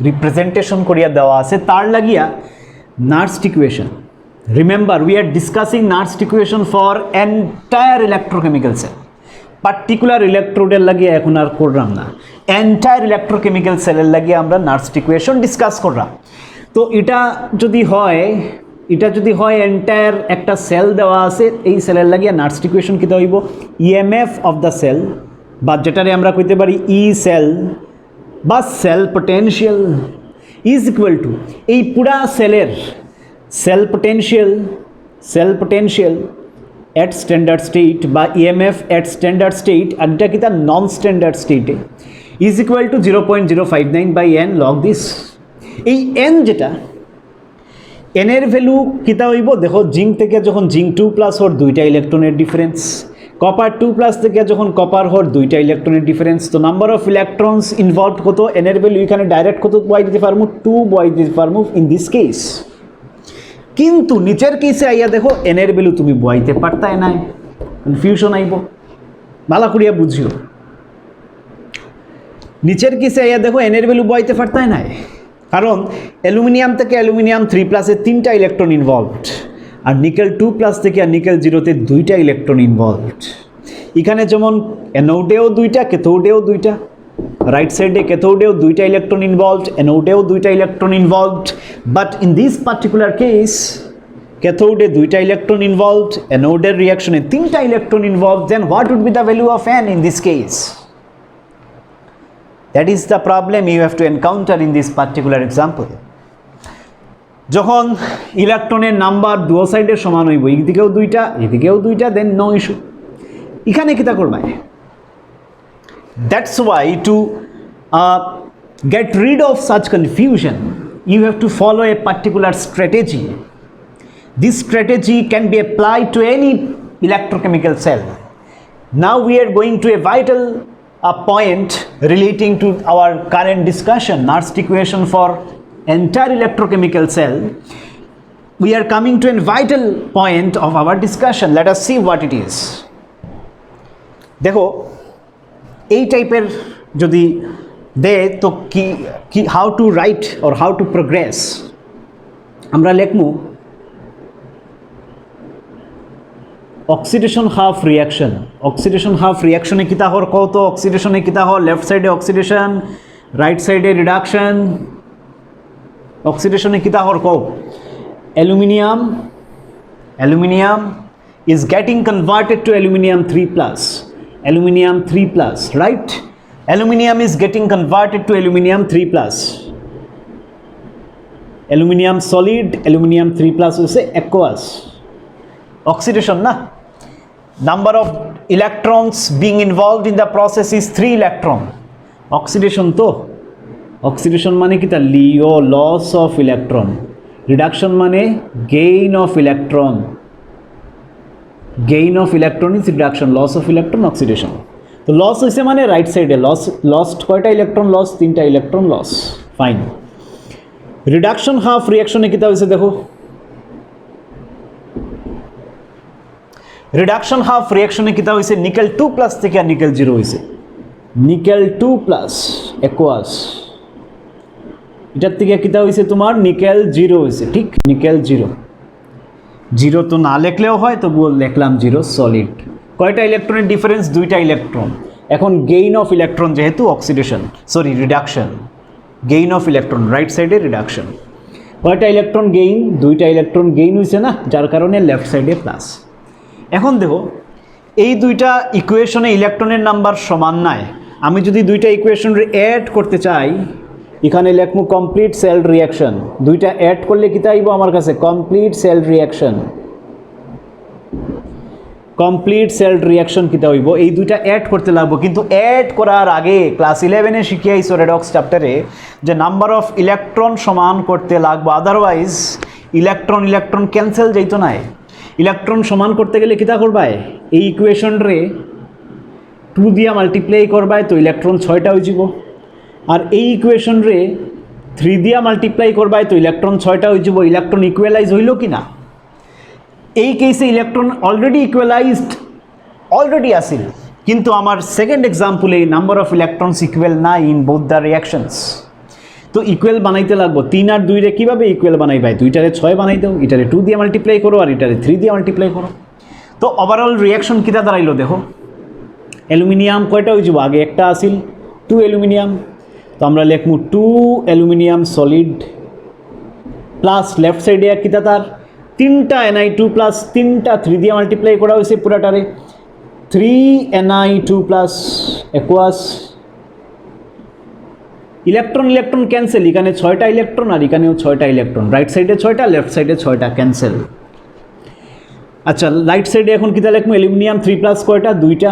রিপ্রেজেন্টেশন করিয়া দেওয়া আছে তার লাগিয়া Nernst equation. Remember we are discussing Nernst equation for entire electrochemical cell. Particular ইলেকট্রোডের লাগিয়ে এখন আর করলাম না, এন্টায়ার ইলেকট্রোকেমিক্যাল সেলের লাগিয়ে আমরা নার্স্ট ইকুয়েশন ডিসকাস করলাম। তো এটা যদি হয় এন্টায়ার একটা সেল দেওয়া আছে, এই সেলের লাগিয়ে নার্স্ট ইকুয়েশন কী হইব, ইএমএফ অফ দ্য সেল বা যেটারে আমরা কইতে পারি ই সেল বা cell potential is equal to এই পুরা সেলের cell potential at standard state বা EMF at standard state একটা কিতা নন স্ট্যান্ডার্ড স্টেটে is equal to 0.059 by n log this. এই n যেটা n এর ভ্যালু কিতা হইব, দেখো জিঙ্ক থেকে যখন জিঙ্ক 2+ হর দুইটা ইলেকট্রনের ডিফারেন্স, কপার 2+ থেকে যখন কপার হর দুইটা ইলেকট্রনের ডিফারেন্স, তো নাম্বার অফ ইলেকট্রনস ইনভলভড কত, n এর ভ্যালু এখানে ডাইরেক্ট কত বয় দিতে পারবো, 2 বয় দিতে পারবো ইন দিস কেস। কিন্তু নিচের কেসে আইয়া দেখো n এর ভ্যালু তুমি বইতে পারতাই নাই, কনফিউশন আইব, ভালো করিয়া বুঝিও। নিচের কেসে আইয়া দেখো n এর ভ্যালু বইতে পারতাই নাই, কারণ অ্যালুমিনিয়াম থেকে অ্যালুমিনিয়াম 3+ এ 3টা ইলেকট্রন ইনভলভড, আর নিকেল 2+ থেকে আর নিকেল 0-তে 2টা ইলেকট্রন ইনভলভড। এখানে যেমন অ্যানোডেও 2টা, ক্যাথোডেও 2টা, রাইট সাইডে ক্যাথোডেও 2টা ইলেকট্রন ইনভলভড, অ্যানোডেও 2টা electron involved, but in this particular case ক্যাথোডে 2টা ইলেকট্রন ইনভলভড, অ্যানোডের রিয়াকশনে 3টা electron involved, then what would be the value of n in this case? That is the problem you have to encounter in this particular example. যখন ইলেকট্রনের নাম্বার দুই সাইডের সমান হইব, এদিকেও 2টা এদিকেও 2টা, দেন নো ইস্যু। এখানে কিতা করবা? That's why to get rid of such confusion, you have to follow a particular strategy. This strategy can be applied to any electrochemical cell. Now we are going to a vital point relating to our current discussion, Nernst equation for entire electrochemical cell. We are coming to a vital point of our discussion. Let us see what it is. দেখো এই টাইপের যদি দে তো কি how to write or how to progress, আমরা লিখমু oxidation half reaction. Oxidation half রিয়াকশনে কিতা হর কত, অক্সিডেশনে কিতা হর, লেফট সাইডে অক্সিডেশন, রাইট সাইডে রিডাকশন। অক্সিডেশনে কিতা হর কও, aluminium is getting converted to aluminium 3+, right? Aluminium is getting converted to aluminium 3+, aluminium solid, aluminium 3+ হচ্ছে aqueous। Oxidation না, number of electrons being involved in the process is 3 electron. Oxidation তো, oxidation মানে কি তা লিও, loss of electron, reduction মানে gain of electron, gain of electron is reduction, loss of electron oxidation। তো লস হইছে মানে রাইট সাইডে লস্ট কয়টা ইলেকট্রন লস, 3টা electron loss, fine. Reduction half রিয়াকশনে কিতা হইছে দেখো, রিডাকশন হাফ রিয়াকশনে কিতা হইছে, নিকেল 2+ থেকে আর নিকেল 0 হইছে, নিকেল 2+ aqueous, এটার থেকে কিতা হইছে তোমার নিকেল 0 হইছে, ঠিক নিকেল 0 তো না লিখলেও হয়, তবুও লিখলাম 0 সলিড। কয়টা ইলেকট্রনের ডিফারেন্স, 2টা ইলেকট্রন। এখন গেইন অফ ইলেকট্রন যেহেতু oxidation reduction, gain of electron right সাইডে রিডাকশন। কয়টা ইলেকট্রন গেইন, 2টা ইলেকট্রন গেইন হয়েছে না, যার কারণে লেফট সাইডে প্লাস। এখন দেখো এই 2টা ইকুয়েশনে ইলেকট্রনের নাম্বার সমান নাই, আমি যদি 2টা ইকুয়েশন অ্যাড করতে চাই, এখানে লিখবো কমপ্লিট সেল রিয়াকশন। 2টা অ্যাড করলে কিতা আইব আমার কাছে, complete cell reaction. Complete cell reaction কিতা হইব, এই 2টা অ্যাড করতে লাগবো। কিন্তু অ্যাড করার আগে ক্লাস 11-এ শিখিয়েছো রেডক্স চ্যাপ্টারে যে নাম্বার অফ ইলেকট্রন সমান করতে লাগবো, আদারওয়াইজ ইলেকট্রন ক্যান্সেল যাইতো নাই। ইলেকট্রন সমান করতে গেলে কিতা করবাই, এই ইকুয়েশন রে 2 দিয়া মাল্টিপ্লাই করবাই তো ইলেকট্রন 6টা হয়ে যাব আর এই ইকুয়েশন রে 3 দিয়া মাল্টিপ্লাই করবাই তো ইলেকট্রন 6টা হয়ে যাব ইলেকট্রন ইকুয়ালাইজ হইল কি না এই কেসে ইলেকট্রন অলরেডি ইকুয়ালাইজড অলরেডি আসিল কিন্তু আমার সেকেন্ড এক্সাম্পলে নাম্বার অফ ইলেকট্রনস ইকুয়াল না ইন বোথ দ্য রিয়াকশনস তো ইকুয়াল বানাইতে লাগবো 3 আর 2 রে কিভাবে ইকুয়াল বানাইবাই দুইটারে 6 বানাই দাও এটারে 2 দিয়ে মাল্টিপ্লাই করো আর এটারে 3 দিয়ে মাল্টিপ্লাই করো তো ওভারঅল রিয়াকশন কিটা দাঁড়াইলো দেখো অ্যালুমিনিয়াম কয়টা হয়ে যাব আগে একটা আসিল 2 অ্যালুমিনিয়াম তো আমরা লিখবো 2 অ্যালুমিনিয়াম সলিড প্লাস লেফট সাইডে কিটা তার 3টা Ni2 প্লাস 3টা 3 দিয়ে মাল্টিপ্লাই করা হয়েছে পুরাটারে 3 Ni2 plus Aquos electron electron cancel এখানে 6টা ইলেকট্রন আর এখানেও 6টা ইলেকট্রন রাইট সাইডে 6টা লেফট সাইডে 6টা ক্যান্সেল আচ্ছা রাইট সাইডে এখন কিটা লিখবো অ্যালুমিনিয়াম 3 প্লাস কয়টা দুইটা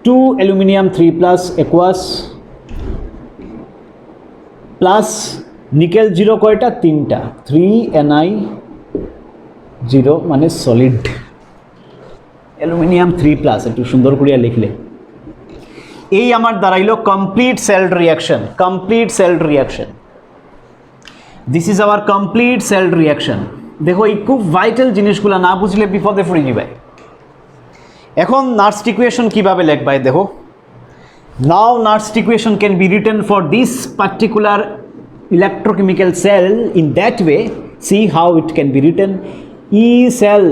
2 aluminium 3 plus Aquos plus nickel 0 কয়টা 3টা 3 Ni 0 মানে সলিড অ্যালুমিনিয়াম 3 প্লাস একটু সুন্দর করিয়া লিখলে এই আমার দাঁড়াইলো complete cell reaction this is our complete cell reaction দেখো এই খুব ভাইটাল জিনিসগুলো না বুঝলে বিপদে পড়ে যাবে এখন নার্স্ট ইকুয়েশন কিভাবে লিখবাই দেখো now Nernst equation can be written for this particular electrochemical cell in that way see how it can be written E cell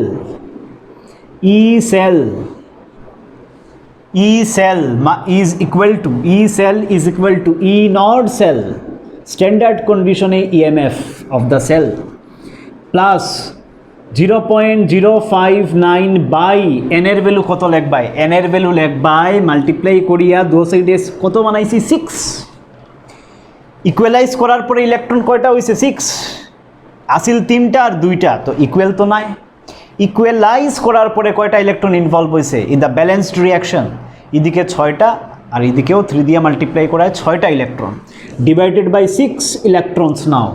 is equal to E naught cell standard condition EMF of the cell plus 0.059 by n এর ভ্যালু কত লিখবাই n এর ভ্যালু লিখবাই মাল্টিপ্লাই করিয়া দো সাইডে কত বানাইছি 6 ইকুয়ালাইজ করার পরে ইলেকট্রন কয়টা হইছে 6 আসিল 3টা আর 2টা তো ইকুয়াল তো নাই ইকুয়ালাইজ করার পরে কয়টা ইলেকট্রন ইনভলভ হইছে ইন দ্য ব্যালেন্সড রিয়াকশন এদিকে 6টা আর এদিকেও 3 দিয়ে মাল্টিপ্লাই করায় 6টা electron divided by 6 electrons now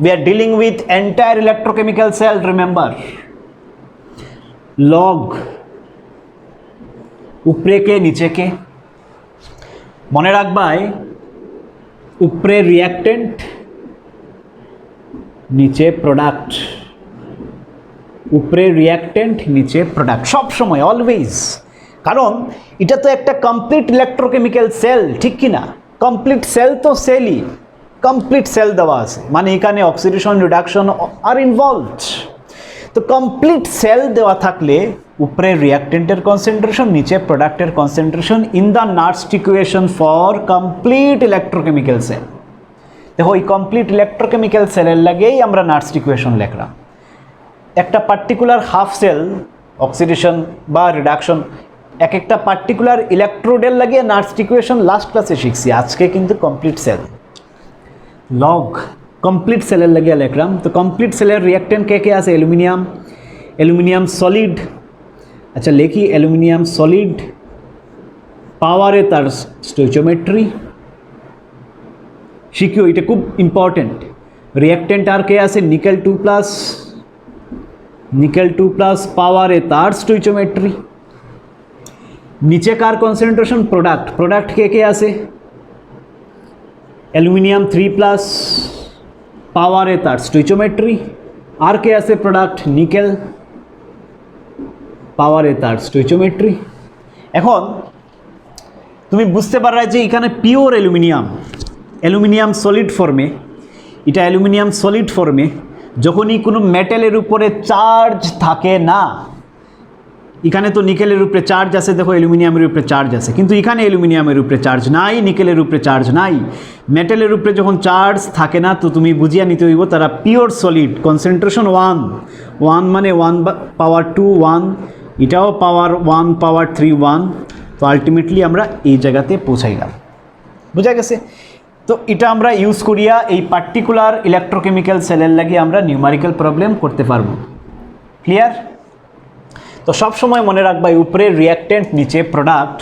we are dealing with entire electrochemical cell remember log উপরে কে নিচে কে মনে রাখবাই উপরে রিঅ্যাক্টেন্ট নিচে প্রোডাক্ট উপরে রিঅ্যাক্টেন্ট নিচে প্রোডাক্ট সব সময় অলওয়েজ কারণ এটা তো একটা কমপ্লিট ইলেকট্রোকেমিক্যাল সেল ঠিক কি না কমপ্লিট সেল তো সেলই কমপ্লিট সেল দেওয়া আছে মানে এখানে অক্সিডেশন রিডাকশন আর ইনভলভড তো কমপ্লিট সেল দেওয়া থাকলে উপরে রিঅ্যাক্টেন্টের কনসেন্ট্রেশন নিচে প্রোডাক্টের concentration in the Nernst equation for complete electrochemical cell দেখো এই কমপ্লিট ইলেকট্রোকেমিক্যাল সেলের লাগেই আমরা নার্স্ট ইকুয়েশন লিখলাম একটা পার্টিকুলার হাফ সেল অক্সিডেশন বা রিডাকশন এক একটা পার্টিকুলার ইলেকট্রোডের লাগিয়ে নার্স্ট ইকুয়েশন লাস্ট ক্লাসে শিখছি আজকে কিন্তু কমপ্লিট সেল লগ কমপ্লিট সেলের লাগিয়ে লিখলাম তো কমপ্লিট সেলের রিঅ্যাক্টেন্ট কে কে আছে অ্যালুমিনিয়াম সলিড আচ্ছা লিখি অ্যালুমিনিয়াম সলিড পাওয়ারে তার স্টোইচিওমেট্রি শিখিও এটা খুব ইম্পর্টেন্ট রিঅ্যাক্টেন্ট আর কে আছে নিকেল 2 প্লাস পাওয়ারে তার স্টোইচিওমেট্রি নিচে কার কনসেন্ট্রেশন প্রোডাক্ট কে কে আছে অ্যালুমিনিয়াম 3 প্লাস পাওয়ারে তার স্টোইচিওমেট্রি আর কে আছে প্রোডাক্ট নিকেল পাওয়ারে তার স্টোইচিওমেট্রি এখন তুমি বুঝতে পারবে যে এখানে পিওর অ্যালুমিনিয়াম সলিড ফর্মে এটা অ্যালুমিনিয়াম সলিড ফর্মে যখনই কোনো মেটালের উপরে চার্জ থাকে না এখানে তো নিকেলের উপরে চার্জ আছে দেখো অ্যালুমিনিয়ামের উপরে চার্জ আছে কিন্তু এখানে অ্যালুমিনিয়ামের উপরে চার্জ নাই নিকেলের উপরে চার্জ নাই মেটালের উপরে যখন চার্জ থাকে না তো তুমি বুঝিয়ে নিতে হইব তারা পিওর সলিড কনসেন্ট্রেশন 1 মানে 1 পাওয়ার 2 1 এটাও পাওয়ার 1 পাওয়ার 3 1 তো আলটিমেটলি আমরা এই জায়গাতে পৌঁছাইলাম বুঝা গেছে তো এটা আমরা ইউজ করিয়া এই পার্টিকুলার ইলেকট্রোকেমিক্যাল সেলের লাগে আমরা নিউমারিক্যাল প্রবলেম করতে পারবো ক্লিয়ার তো সব সময় মনে রাখবা উপরে রিঅ্যাক্টেন্ট নিচে product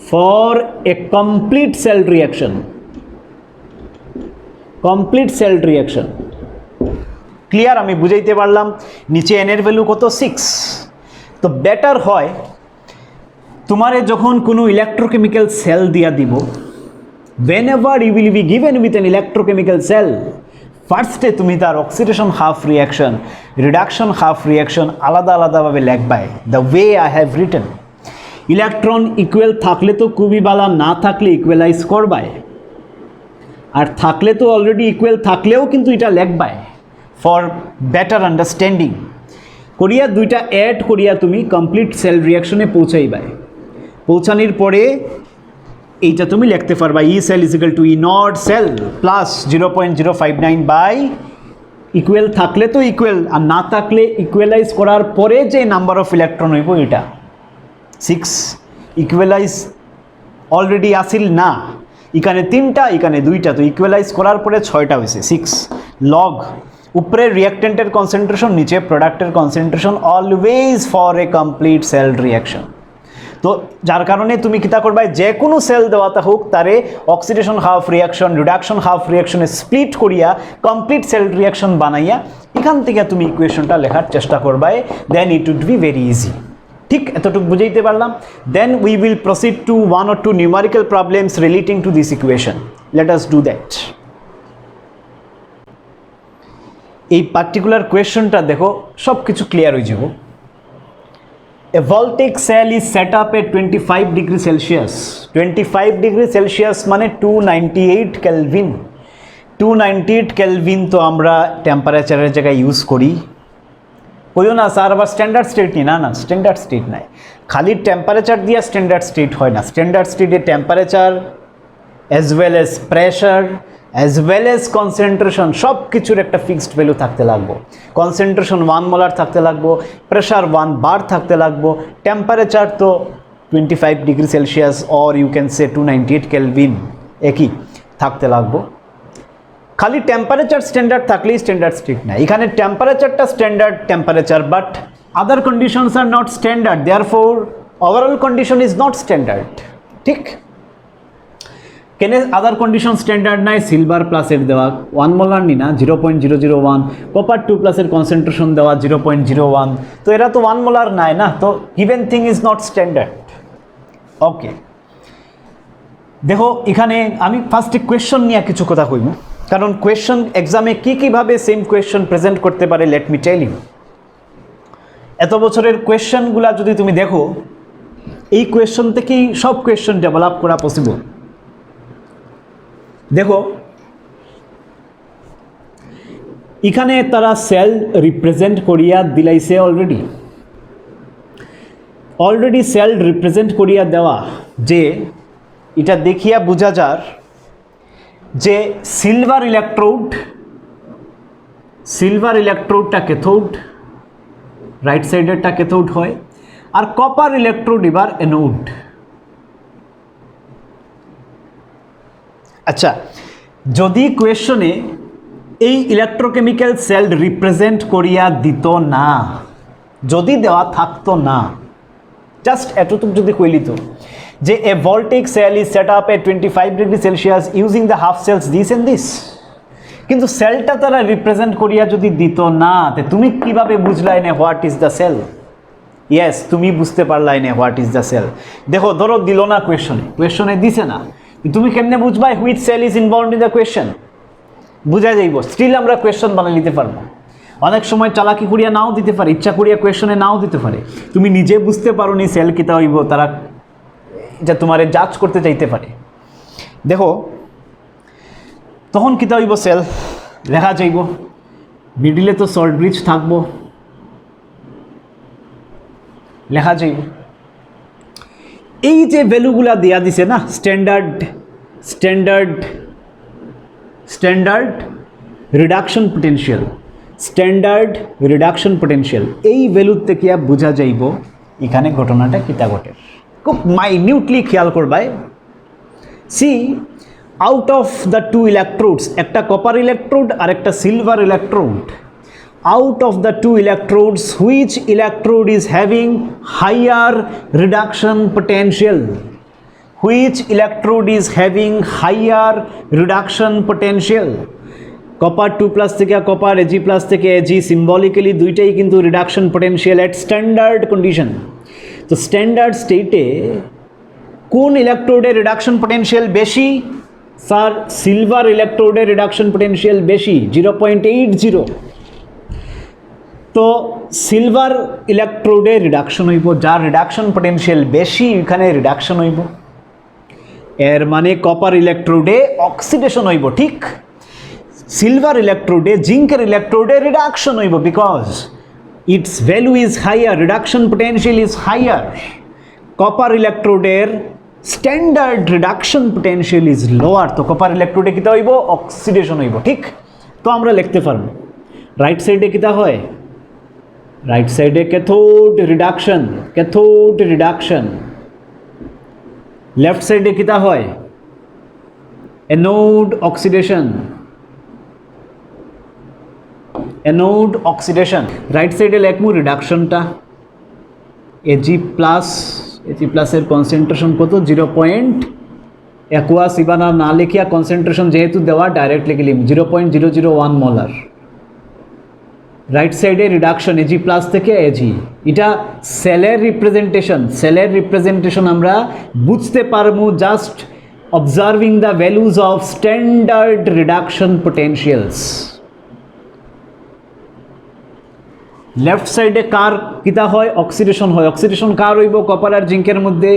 for a complete cell reaction clear আমি বুঝাইতে পারলাম নিচে এন এর ভ্যালু কত 6 তো বেটার হয় তোমারে যখন কোনো ইলেকট্রোকেমিক্যাল সেল দিয়া দিব, whenever you will be given with an electrochemical cell, ফার্স্টে তুমি তার oxidation half reaction, reduction half reaction আলাদা আলাদাভাবে লেখবাই, the way I have written. Electron equal থাকলে তো খুবই ভালো, না থাকলে ইকুয়ালাইজ করবাই, আর থাকলে তো অলরেডি ইকুয়াল থাকলেও কিন্তু এটা লেখবাই ফর বেটার আন্ডারস্ট্যান্ডিং করিয়া দুইটা অ্যাড করিয়া তুমি কমপ্লিট সেল রিয়াকশনে পৌঁছাইবাই। পৌঁছানোর পরে এইটা তুমি লিখতে পারবা, E cell is equal to E naught cell plus 0.059 by, equal থাকলে তো ইকুয়াল, আর না থাকলে ইকুয়ালাইজ করার পরে যে নাম্বার অফ ইলেকট্রন হইব এটা 6, ইকুয়ালাইজ অলরেডি আসিল না, এখানে 3টা এখানে 2টা, তো ইকুয়ালাইজ করার পরে 6টা হয়েছে 6 লগ, উপরে রিয়াক্টেন্টের কনসেন্ট্রেশন, নিচে প্রোডাক্টের concentration, always for a complete cell reaction. তো যার কারণে তুমি কিতা করবা, যে কোনো সেল দেওয়াতে হোক তারে oxidation half reaction, reduction half রিয়াকশনে স্প্লিট করিয়া কমপ্লিট সেল রিয়াকশন বানাইয়া এখান থেকে তুমি ইকুয়েশনটা লেখার চেষ্টা করবাই, then it would be very easy. ঠিক এতটুকু বুঝাইতে পারলাম। Then we will proceed to 1 or 2 numerical problems relating to this equation. Let us do that. এই পার্টিকুলার কোয়েশনটা দেখো, সব কিছু ক্লিয়ার হয়ে যাব। A voltaic cell is set up at 25 degrees Celsius. 25 degrees Celsius মানে 298 Kelvin। 298 Kelvin তো আমরা টেম্পারেচারের জায়গায় ইউজ করি। কইও না স্যার আবার স্ট্যান্ডার্ড স্টেট নি, না না, স্ট্যান্ডার্ড স্টেট নাই, খালি টেম্পারেচার দিয়ে স্ট্যান্ডার্ড স্টেট হয় না। স্ট্যান্ডার্ড স্টেটে temperature as well as pressure as well as concentration সব কিছুর একটা ফিক্সড ভ্যালু থাকতে লাগবো। কনসেন্ট্রেশন 1 মোলার থাকতে লাগবো, প্রেশার 1 বার থাকতে লাগবো, টেম্পারেচার তো 25 degree Celsius or you can say 298 Kelvin একই থাকতে লাগবো। খালি টেম্পারেচার স্ট্যান্ডার্ড থাকলেই স্ট্যান্ডার্ড স্টেট না, এখানে টেম্পারেচারটা standard temperature, but other conditions are not standard, therefore overall condition is not standard. ঠিক কেন আদার কন্ডিশন স্ট্যান্ডার্ড নাই? সিলভার প্লাসের দেওয়া 1 মোলার নি না, 0.001, কপার 2 প্লাসের কনসেন্ট্রেশন দেওয়া 0.01, তো এরা তো 1 মোলার নাই না, তো given thing is not standard. Okay, দেখো এখানে আমি ফার্স্টে কোয়েশ্চন নিয়ে কিছু কথা কইব, কারণ কোয়েশ্চন এক্সামে কীভাবে সেম কোয়েশ্চন প্রেজেন্ট করতে পারে, লেট মি টেল ইউ। এত বছরের কোয়েশ্চনগুলা যদি তুমি দেখো, এই কোয়েশ্চন থেকেই সব কোয়েশ্চন ডেভেলপ করা পসিবল। দেখো এখানে তারা সেল রিপ্রেজেন্ট করিয়া দিলাইছে, অলরেডি সেল রিপ্রেজেন্ট করিয়া দেওয়া, যে এটা দেখিয়া বোঝা যার যে সিলভার ইলেকট্রোডটা ক্যাথোড, রাইট সাইডেরটা ক্যাথোড হয়, আর কপার ইলেকট্রোড এবার অ্যানোড। আচ্ছা, যদি কোয়েশনে এই ইলেকট্রোকেমিক্যাল সেল রিপ্রেজেন্ট করিয়া দিত না, যদি দেওয়া থাকতো না, জাস্ট এতটুকু যদি কইলি তো যে a voltaic cell is set up at 25 degree Celsius using the half cells this and this, কিন্তু সেলটা তারা রিপ্রেজেন্ট করিয়া যদি দিত না, তে তুমি কিভাবে বুঝলাই না what is the cell? Yes, তুমি বুঝতে পারলাই না হোয়াট ইজ দ্য সেল। দেখো ধরো দিল না কোয়েশনে দিছে না, তুমি কেমনে বুঝবা which cell is involved in the question? বুঝা যাইব, স্টিল আমরা কোয়েশ্চন বানিয়ে নিতে পারবো। অনেক সময় চালাকি করিয়া নাও দিতে পারে, ইচ্ছা করিয়া কোয়েশ্চনে নাও দিতে পারে, তুমি নিজে বুঝতে পারো নি সেল কিতা হইব, তারা এটা তোমারে জাজ করতে চাইতে পারে। দেখো তখন কিতা হইব, সেল লেখা যাইব, মিডিলে তো সল্ট ব্রিজ থাকবো, লেখা যাইব। এই যে ভ্যালুগুলা দেয়া দিছে না, স্ট্যান্ডার্ড রিডাকশন পোটেনশিয়াল, এই ভ্যালুর থেকে বোঝা যাইব এখানে ঘটনাটা কিতা ঘটে। খুব মাইনিউটলি খেয়াল করবাই। See out of the 2 electrodes, একটা কপার ইলেকট্রোড আর একটা silver electrode, out of the 2 electrodes, which electrode is having higher reduction potential? Copper 2 plus থেকে কপার, Ag প্লাস থেকে Ag, সিম্বলিক্যালি দুইটাই কিন্তু reduction potential at standard condition. তো স্ট্যান্ডার্ড স্টেটে কোন ইলেকট্রোডের রিডাকশন পোটেনশিয়াল বেশি? স্যার সিলভার ইলেকট্রোডের রিডাকশন পোটেনশিয়াল বেশি 0.80। তো সিলভার ইলেকট্রোডে রিডাকশন হইব, যার রিডাকশন পোটেনশিয়াল বেশি এখানে রিডাকশন হইব। এর মানে কপার ইলেকট্রোডে অক্সিডেশন হইব, ঠিক। সিলভার ইলেকট্রোডে জিঙ্কের ইলেকট্রোডে রিডাকশন হইব because its value is higher, reduction potential is higher. Copper ইলেকট্রোডের standard reduction potential is lower, তো কপার ইলেকট্রোডে কিতা হইব? অক্সিডেশন হইব, ঠিক। তো আমরা লিখতে পারব রাইট সাইডে কিতা হয়? রাইট সাইডে cathode reduction, cathode reduction. Left সাইডে কিতা হয়? Anode oxidation, anode oxidation. Right সাইডে লেখমু রিডাকশনটা Ag+, Ag প্লাসের কনসেন্ট্রেশন কত? 0.81। ইবানা না লিখিয়া কনসেন্ট্রেশন যেহেতু দেওয়া ডাইরেক্ট লিখে লিখব 0.001 মোলার। রাইট সাইডে রিডাকশন Ag+ থেকে Ag, এটা সেলের রিপ্রেজেন্টেশন। সেলের রিপ্রেজেন্টেশন আমরা বুঝতে পারবো just observing the values of standard reduction potentials. Left সাইডে কার কিতা হয়? অক্সিডেশন হয়। অক্সিডেশন কার হইব? কপার আর জিঙ্কের মধ্যে।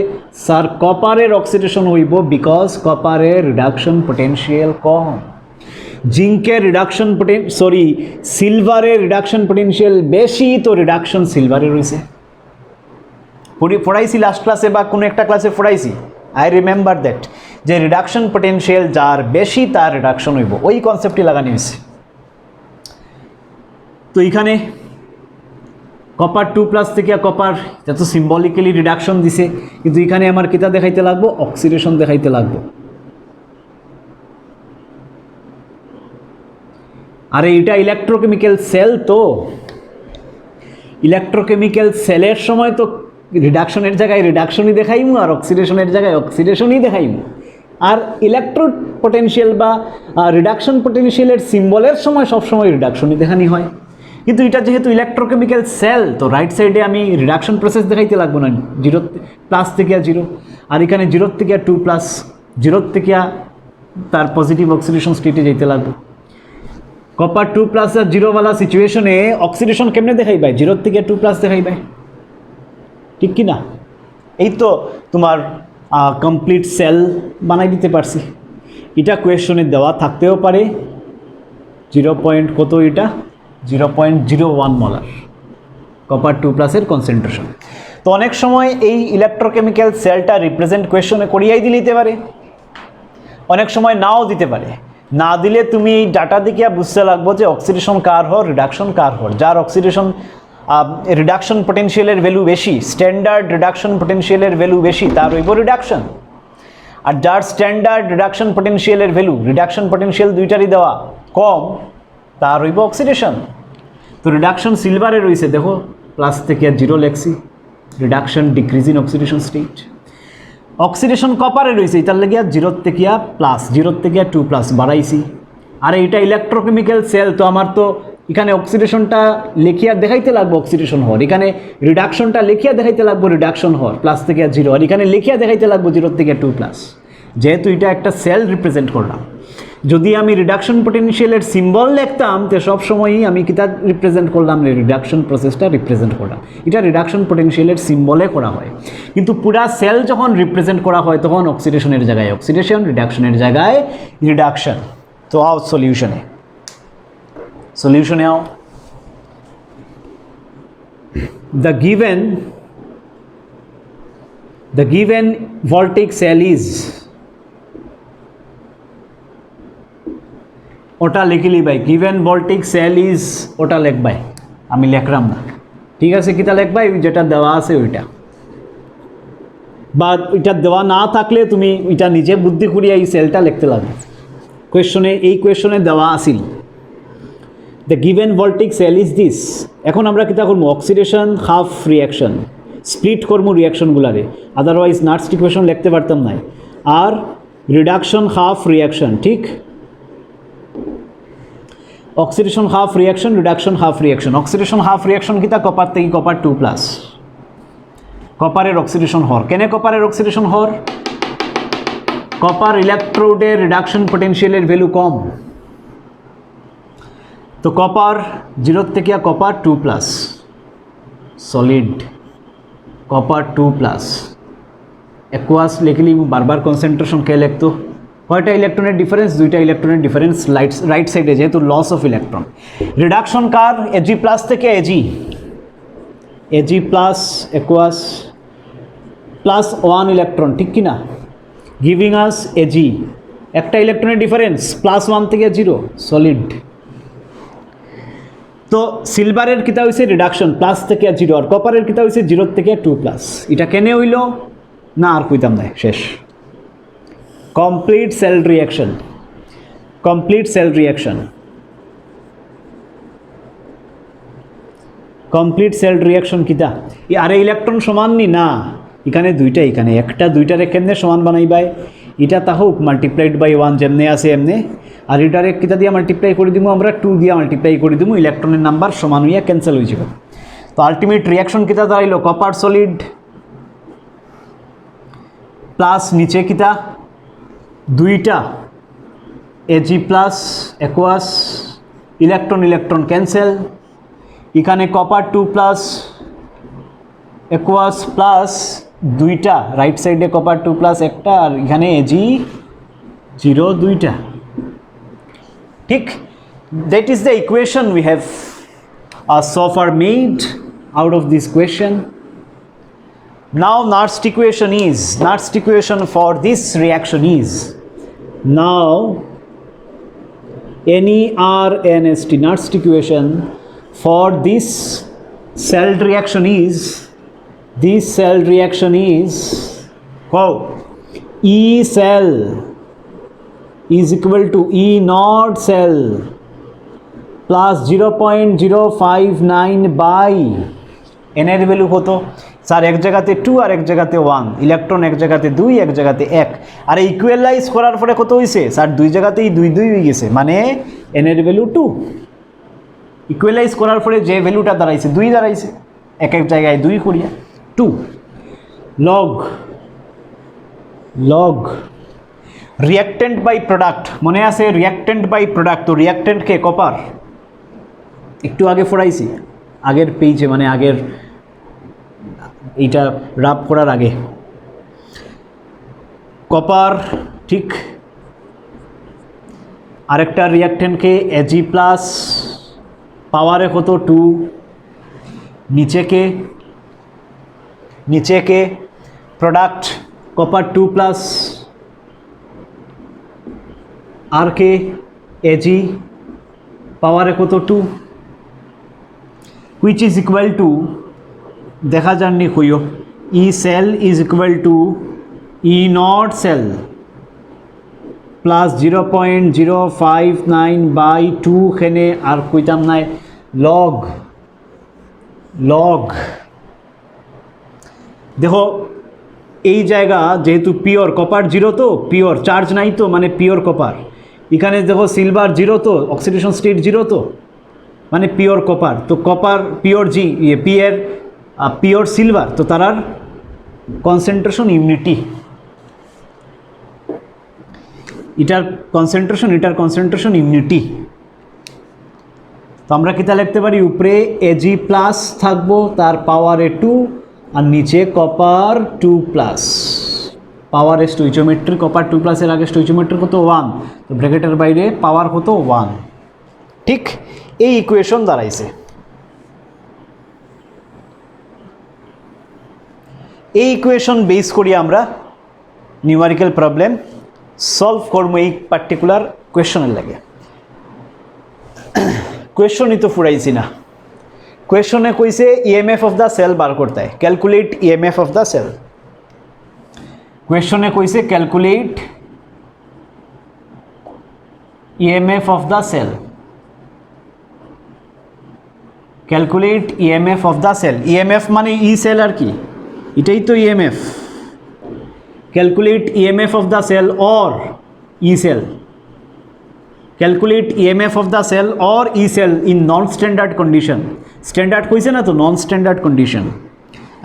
স্যার কপারের অক্সিডেশন হইব বিকজ কপারের রিডাকশন পোটেনশিয়াল কম। জিঙ্কের রিডাকশন সিলভারের রিডাকশন পোটেনশিয়াল বেশি, তো রিডাকশন সিলভারের হয়েছে। পড়াইছি লাস্ট ক্লাসে বা কোনো একটা ক্লাসে পড়াইছি, আই রিমেম্বার দ্যাট, যে রিডাকশন পোটেনশিয়াল যার বেশি তার রিডাকশন হইব, ওই কনসেপ্টটি লাগানো হয়েছে। তো এখানে কপার 2+ থেকে কপার যত সিম্বলিক্যালি রিডাকশন দিছে, কিন্তু এখানে আমার কিতা দেখাইতে লাগবো? অক্সিডেশন দেখাইতে লাগবো। আরে এটা ইলেকট্রোকেমিক্যাল সেল, তো ইলেকট্রোকেমিক্যাল সেলের সময় তো রিডাকশনের জায়গায় রিডাকশনই দেখাইমু আর অক্সিডেশনের জায়গায় অক্সিডেশনই দেখাইমু। আর ইলেকট্রো পোটেনশিয়াল বা রিডাকশন পোটেনশিয়ালের সিম্বলের সময় সবসময় রিডাকশনই দেখানি হয়। কিন্তু এটা যেহেতু ইলেকট্রোকেমিক্যাল সেল, তো রাইট সাইডে আমি রিডাকশন প্রসেস দেখাইতে লাগবো না, 0+ থেকে 0, আর এখানে 0 থেকে 2+, 0 থেকে তার পজিটিভ অক্সিডেশন স্টেটে যেতে লাগবে। কপার 2+ আর 0 সিচুয়েশনে অক্সিডেশন কেমনে দেখাইবাই? 0 থেকে 2+ দেখাইবাই, ঠিক কি না? এই তো তোমার কমপ্লিট সেল বানাই দিতে পারছি। এটা কোয়েশনে দেওয়া থাকতেও পারে 0. কত? এটা 0.01 মোলার কপার 2+ কনসেন্ট্রেশন। তো অনেক সময় এই ইলেকট্রোকেমিক্যাল সেলটা রিপ্রেজেন্ট কোয়েশনে করিয়াই দিতে পারে, অনেক সময় নাও দিতে পারে। না দিলে তুমি এই ডাটা দিকে বুঝতে লাগবো যে অক্সিডেশন কার হর, রিডাকশন কার হর। যার অক্সিডেশন রিডাকশন পোটেনশিয়ালের ভ্যালু বেশি, স্ট্যান্ডার্ড রিডাকশন পোটেনশিয়ালের ভ্যালু বেশি, তার হইব রিডাকশন। আর যার স্ট্যান্ডার্ড রিডাকশন পোটেনশিয়ালের ভ্যালু, রিডাকশন পোটেনশিয়াল দুইটারই দেওয়া কম, তার হইব অক্সিডেশন। তো রিডাকশন সিলভারে রয়েছে, দেখো প্লাস থেকে 0 লেখছি, reduction decrease in oxidation state. Oxidation কপারে রয়েছে, এটার লেগে 0 থেকে প্লাস, 0 থেকে 2+ বাড়াইছি। আর এটা ইলেকট্রোকেমিক্যাল সেল, তো আমার তো এখানে অক্সিডেশনটা লেখিয়া দেখাইতে লাগবো অক্সিডেশন হওয়ার, এখানে রিডাকশনটা লেখিয়া দেখাইতে লাগবো রিডাকশন হওয়ার প্লাস থেকে 0, আর এখানে লেখিয়া দেখাইতে লাগবো 0 থেকে 2+। যেহেতু এটা একটা সেল রিপ্রেজেন্ট করলাম, যদি আমি রিডাকশন পোটেনশিয়ালের সিম্বল লিখতাম তো সবসময়ই আমি কিতা রিপ্রেজেন্ট করলাম? রিডাকশন প্রসেসটা রিপ্রেজেন্ট করলাম। এটা রিডাকশন পোটেনশিয়ালের সিম্বলে করা হয়, কিন্তু পুরা সেল যখন রিপ্রেজেন্ট করা হয় তখন অক্সিডেশনের জায়গায় অক্সিডেশন, রিডাকশনের জায়গায় রিডাকশন। তো আও সলিউশনে আও। the given voltaic cell is, ওটা লিখলি ভাই, গিভেন ভোল্টেজ সেল ইজ, ওটা লিখবাই, আমি লিখলাম না, ঠিক আছে? কিতা লিখবাই? যেটা দেওয়া আছে ওইটা, বা ওইটা দেওয়া না থাকলে তুমি ওইটা নিজে বুদ্ধি করিয়া এই সেলটা লিখতে লাগবে। এই কোয়েশনে দেওয়া আছিল the given voltage cell is this. এখন আমরা কিতা করবো? অক্সিডেশন হাফ রিয়াকশন, স্প্লিট করবো রিয়াকশনগুলারে, আদারওয়াইজ নাটস ইকুয়েশন লিখতে পারতাম না। আর রিডাকশন হাফ রিয়াকশন, ঠিক? Oxidation half reaction, reduction half reaction. Oxidation half reaction কিতা? কপার থেকে কপার 2+, কপারের অক্সিডেশন হর কেনে কপারের অক্সিডেশন হর কপার ইলেকট্রোডের রিডাকশন পটেনশিয়ালের ভ্যালু কম তো কপার 0 থেকে কপার 2+ সলিড কপার 2+ অ্যাকুয়াস লিখলি বারবার কনসেন্ট্রেশন কে লিখতো কয়টা ইলেকট্রনের ডিফারেন্স দুইটা ইলেকট্রনের ডিফারেন্স রাইট সাইডে যেহেতু লস অফ ইলেকট্রন রিডাকশন কার Ag+ থেকে Ag+ অ্যাকুয়াস +1 ইলেকট্রন ঠিক কি না গিভিং আস Ag একটা ইলেকট্রনের ডিফারেন্স +1 থেকে 0 সলিড তো সিলভারের কিতা হইছে রিডাকশন প্লাস থেকে 0 আর কপারের কিতা হইছে 0 থেকে 2+। এটা কেনে হইল না আর কইতাম না শেষ complete cell reaction complete cell reaction complete cell reaction কিতা আরে ইলেকট্রন সমান নি না এখানে দুইটা এখানে একটা দুইটারে কেমনে সমান বানাইবাই এটা তাহোক মাল্টিপ্লাইড বাই 1 যেমনে আছে এমনে আর এটারে কিতা দিয়ে মাল্টিপ্লাই করে দিব আমরা 2 দিয়ে মাল্টিপ্লাই করে দিব ইলেকট্রনের নাম্বার সমান হইয়া ক্যান্সেল হয়ে যাবে তো আলটিমেট রিঅ্যাকশন কিতা দাঁড়াইলো কপার সলিড প্লাস নিচে কিতা দুইটা Ag+ aqueous electron electron cancel এখানে কপার 2+ অ্যাকুয়াস প্লাস দুইটা রাইট সাইডে কপার 2+ একটা আর এখানে Ag0 দুইটা ঠিক that is the equation we have so far made out of this question. Now Nernst equation for this reaction is now NERNST Nernst equation for this cell reaction is E cell is equal to E naught cell plus 0.059 by n এর ভ্যালু কত স্যার এক জায়গাতে 2 আর এক জায়গাতে 1 ইলেকট্রন এক জায়গাতে 2 এক জায়গাতে 1 আর ইকুয়ালাইজ করার পরে কত হইছে স্যার দুই জায়গাতেই 2 2 হয়ে গেছে মানে n এর ভ্যালু 2 ইকুয়ালাইজ করার পরে যে ভ্যালুটা দাঁড়াইছে 2 দাঁড়াইছে এক এক জায়গায় 2 করিয়া 2 log রিঅ্যাক্ট্যান্ট বাই প্রোডাক্ট মনে আছে রিঅ্যাক্ট্যান্ট বাই প্রোডাক্ট তো রিঅ্যাক্ট্যান্ট কে কপার একটু আগে পড়াইছি আগের পেজে মানে আগের এইটা রাব করার আগে কপার ঠিক আরেকটা রিঅ্যাক্ট্যান্টকে Ag+ পাওয়ারে কত 2 নিচে কে প্রোডাক্ট কপার 2+ আর কে Ag পাওয়ারে কত 2 which is equal to দেখা জাননি কইও E cell is equal to E naught cell plus 0.059 by 2 খেনে আর কইতাম নাই log দেখো এই জায়গা যেহেতু পিওর কপার 0 তো পিওর চার্জ নাই তো মানে পিওর কপার এখানে দেখো সিলভার 0 তো অক্সিডেশন স্টেট 0 তো মানে পিওর কপার তো কপার পিওর পিওর সিলভার তো তারার কনসেন্ট্রেশন ইউনিটি এটার কনসেন্ট্রেশন ইউনিটি তো আমরা কিতা লিখতে পারি উপরে Ag+ থাকবো তার পাওয়ারে 2 আর নিচে কপার 2+ পাওয়ারে স্টোইচিওমেট্রি কপার 2+ এর আগে স্টোইচিওমেট্রি কত 1 তো ব্র্যাকেটের বাইরে পাওয়ার কত 1 ঠিক এই ইকুয়েশন দাঁড়াইছে এই ইকুয়েশন বেস করি আমরা নিউমেরিক্যাল প্রবলেম সলভ করবো এই পার্টিকুলার কোয়েশনের লাগে কোয়েশনই তো ফুরাইছি না কোয়েশনে কইছে ইএমএফ অফ দ্য সেল বার করতে হয় calculate EMF of the cell কোয়েশনে কইছে calculate EMF of the cell calculate EMF of the cell EMF মানে ই সেল আর কি এটাই তো EMF calculate EMF of the cell or E cell calculate EMF of the cell or E cell in non standard condition standard কইছে না তো নন স্ট্যান্ডার্ড কন্ডিশন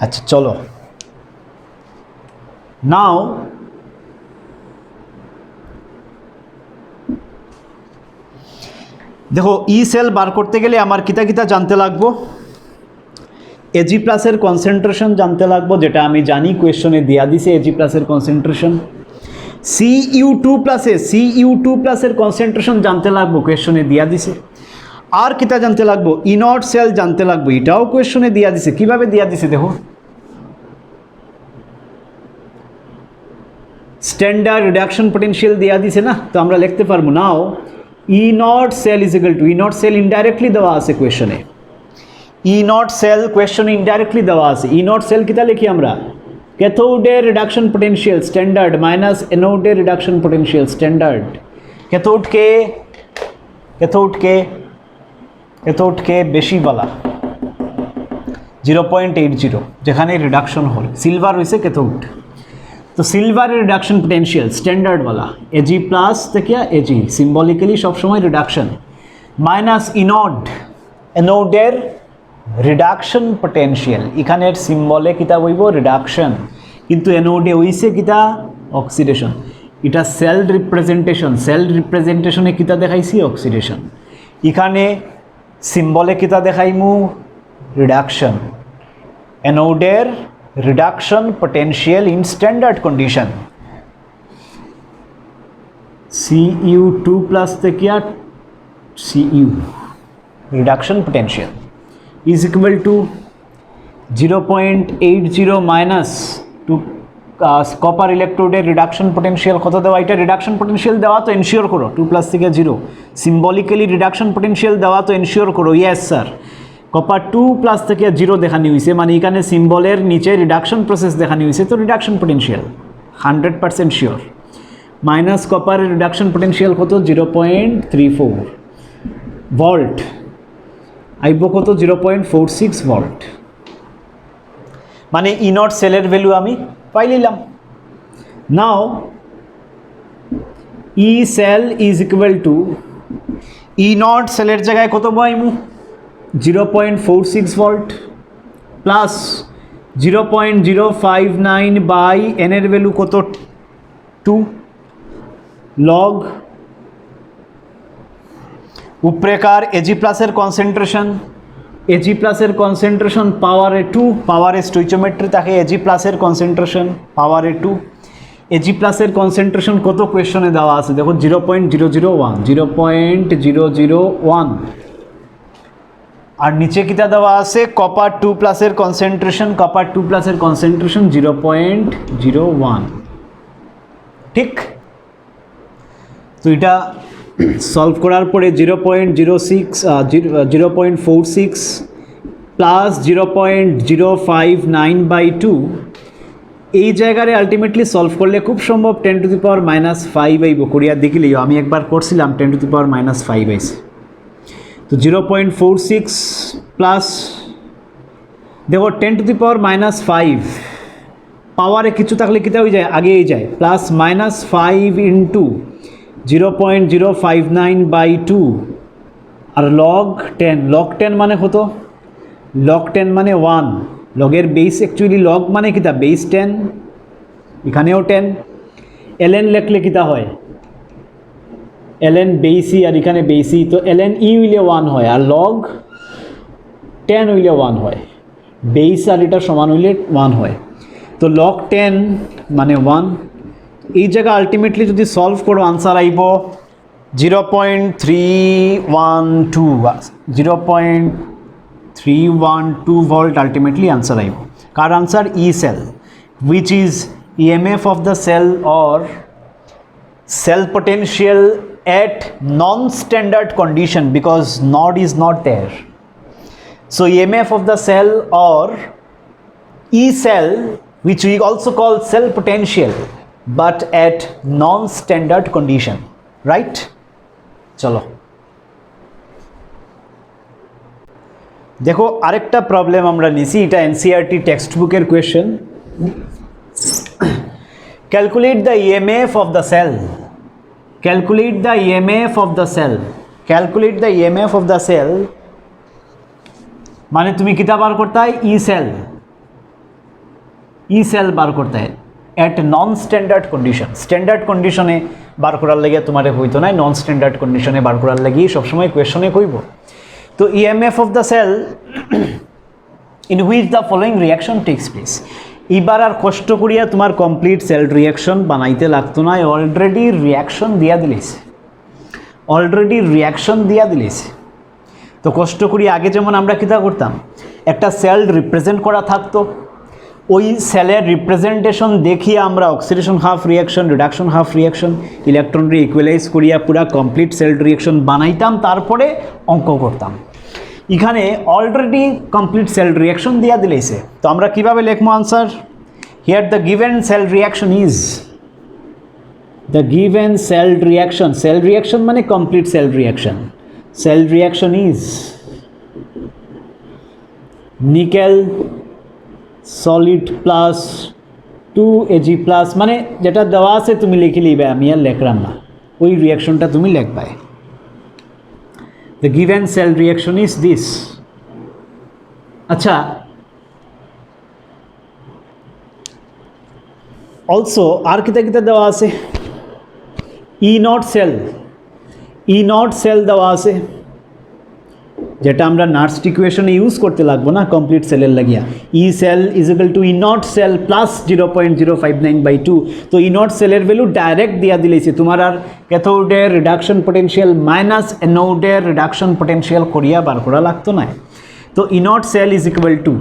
আচ্ছা চলো নাও দেখো ই সেল বার করতে গেলে আমার কিতা কিতা জানতে লাগবো, এজি প্লাসের কনসেন্ট্রেশন জানতে লাগবো, যেটা আমি জানি কোয়েশ্চনে দেয়া দিছে এজি প্লাসের কনসেন্ট্রেশন। সিইউ টু প্লাসের কনসেন্ট্রেশন জানতে লাগবো, কোয়েশ্চনে দেয়া দিছে। আর কিতা জানতে লাগবো, ইনট সেল জানতে লাগবো, এটাও কোয়েশ্চনে দেয়া দিছে। কিভাবে দেয়া দিছে দেখো, স্ট্যান্ডার্ড রিডাকশন পোটেনশিয়াল দেওয়া দিছে না, তো আমরা লিখতে পারবো now E naught cell is equal to, E naught cell indirectly দেওয়া আছে কোয়েশনে, ই নট সেল কোয়েশনে ইনডাইরেক্টলি দেওয়া আছে। ই নট সেল কিতা লিখি আমরা, ক্যাথোডের রিডাকশন পোটেনশিয়াল স্ট্যান্ডার্ড মাইনাস অ্যানোডের রিডাকশন পোটেনশিয়াল স্ট্যান্ডার্ড। ক্যাথোডকে বেশি বলা 0.80, যেখানে রিডাকশন হল। সিলভার হয়েছে ক্যাথোড, তো সিলভারের রিডাকশন পোটেনশিয়াল স্ট্যান্ডার্ড वाला এজি প্লাস থেকে এজি সিম্বলিক্যালি সবসময় রিডাকশন, মাইনাস অ্যানোডের রিডাকশন পোটেনশিয়াল, এখানের সিম্বলে কিতা বইব রিডাকশন, কিন্তু অ্যানোডে হইছে কিতা অক্সিডেশন। এটা সেল রিপ্রেজেন্টেশনে কিতা দেখাইছি অক্সিডেশন, এখানে সিম্বলে কিতা দেখাইমু reduction. অ্যানোডের reduction potential in standard condition Cu2 plus থেকে Cu reduction potential is equal to 0.80 minus to copper electrode reduction potential কত দেওয়া, এটা reduction potential দেওয়া তো ensure করো 2 plus থেকে 0, symbolically reduction potential দেওয়া তো ensure করো, yes sir। কপার 2 প্লাস থেকে 0 দেখানি হয়েছে, মানে এখানে সিম্বলের নিচে রিডাকশন প্রসেস দেখানি হয়েছে, তো রিডাকশন পোটেনশিয়াল 100% শিওর। মাইনাস কপারের রিডাকশন পোটেনশিয়াল কত 0.34 ভোল্ট, আইব কত 0.46 ভোল্ট, মানে ই নট সেলের ভ্যালু আমি পাই নিলাম। Now E cell is equal to, E naught সেলের জায়গায় কত পাইমু 0.46 ভোল্ট প্লাস 0.059 বাই এন এর ভ্যালু কত 2 লগ উপরেকার এজি প্লাসের কনসেন্ট্রেশন পাওয়ারে 2, পাওয়ারে স্টোইচিওমেট্রি থাকে এজি প্লাসের কনসেন্ট্রেশন পাওয়ারে 2, এজি প্লাসের কনসেন্ট্রেশন কত কোয়েশনে দেওয়া আছে দেখো 0.001, আর নিচে কিতা দেওয়া আছে কপার 2 প্লাসের কনসেন্ট্রেশন 0.01, ঠিক। তো এটা সলভ করার পরে 0.46 প্লাস 0.059/2, এই জায়গায় আলটিমেটলি সলভ করলে খুব সম্ভব 10⁻⁻5 আইব, করিয়া দেখিলেই আমি একবার করছিলাম 10⁻⁻5 আইছে। তো 0.46 প্লাস দেখো 10⁻⁻5 পাওয়ারে কিছু থাকলে কিতা হয়ে যায় আগেই যায়, প্লাস -5 ইন্টু 0.059/2 আর লগ 10 মানে কত, লগ 10 মানে 1, লগের বেস অ্যাকচুয়ালি লগ মানে কিতা বেস 10, এখানেও 10, ln লেখলে কিতা হয় ln বেসি আর এখানে বেসি, তো ln ই হইলে 1 হয় আর লগ 10 হইলে 1 হয়, বেস আর এটা সমান হইলে 1 হয়, তো লগ 10 মানে 1। এই জায়গা আলটিমেটলি যদি সলভ করো আনসার আইব 0.312 ভোল্ট আলটিমেটলি আনসার আইব। কার answer E cell, which is EMF of the cell or cell potential at non-standard condition, because node is not there. So EMF of the cell or E cell, which we also call cell potential, but at non-standard condition, right? চলো দেখো আরেকটা প্রবলেম আমরা নিছি, এটা এনসিইআরটি টেক্সট বুকের question. Calculate the EMF of the cell, calculate the EMF of the cell, calculate the EMF of the cell মানে তুমি কিতা বার করতে হয় ই সেল বার করতে হয়। এট নন স্ট্যান্ডার্ড কন্ডিশন। স্ট্যান্ডার্ড কন্ডিশনে বার করার লাগে তোমার হইতো না, নন স্ট্যান্ডার্ড কন্ডিশনে বার করার লাগি সবসময় কোয়েশনে কইব। তো EMF of the cell in which the following reaction takes place. এবার আর কষ্ট করিয়া তোমার কমপ্লিট সেল রিয়াকশন বানাইতে লাগতো না, অলরেডি রিয়াকশন দিয়া দিলেছে। তো কষ্ট করি আগে যেমন আমরা কিতা করতাম, একটা সেল রিপ্রেজেন্ট করা থাকতো, ওই সেলের রিপ্রেজেন্টেশন দেখিয়ে আমরা oxidation half reaction, reduction half reaction, ইলেকট্রনরে ইকুয়ালাইজ করিয়া পুরা কমপ্লিট সেল রিয়াকশন বানাইতাম, তারপরে অঙ্ক করতাম। এখানে অলরেডি কমপ্লিট সেল রিয়াকশন দিয়া দিলেছে। তো আমরা কিভাবে লিখবো answer? Here the given cell reaction is, the given cell reaction মানে complete cell reaction is nickel solid plus 2Ag plus, মানে যেটা দেওয়া আছে তুমি লিখে লিবে, আমি আর লেখলাম না, ওই রিয়াকশনটা তুমি লিখবাই। The given cell reaction is this. আচ্ছা, অলসো আর কিতা কিতা দেওয়া আছে, ই নট সেল দেওয়া আছে, যেটা আমরা নার্স্ট ইকুয়েশনে ইউজ করতে লাগবো না কমপ্লিট সেলের লাগিয়া। E cell is equal to E naught cell plus 0.059/2। তো ই নট সেলের ভ্যালু ডাইরেক্ট দিয়া দিলেছে, তোমার আর ক্যাথোডের রিডাকশন পোটেনশিয়াল মাইনাস অ্যানোডের রিডাকশন পোটেনশিয়াল করিয়া বার করা লাগতো না। তো E naught cell is equal to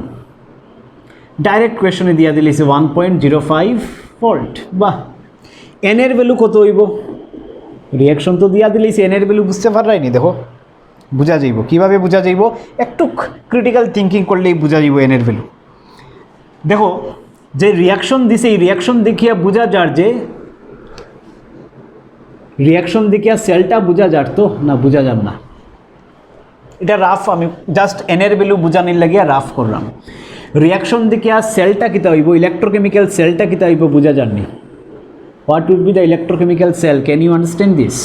direct কোয়েশনে দিয়া দিলেছে 1.05 ভোল্ট। বাহ, এনের ভ্যালু কত হইব? রিয়াকশন তো দিয়া দিলেছে, এনের ভ্যালু বুঝতে পারাইনি, দেখো বুঝা যাইব। কীভাবে বুঝা যাইব? একটু ক্রিটিক্যাল থিঙ্কিং করলেই বুঝা যাইব এনের ভ্যালু। দেখো যে রিয়াকশন দিছে, এই রিয়াকশন দেখিয়া বুঝা যার যে রিয়াকশন দেখিয়া সেলটা বুঝা যার তো না, বুঝা যার না। এটা রাফ, আমি জাস্ট এনের ভ্যালু বুঝানির লাগিয়া রাফ করলাম। রিয়াকশন দেখিয়া সেলটা কিতা হইব, ইলেকট্রোকেমিক্যাল সেলটা কিতা হইব বুঝা যাননি। What would be the electrochemical cell? Can you understand this?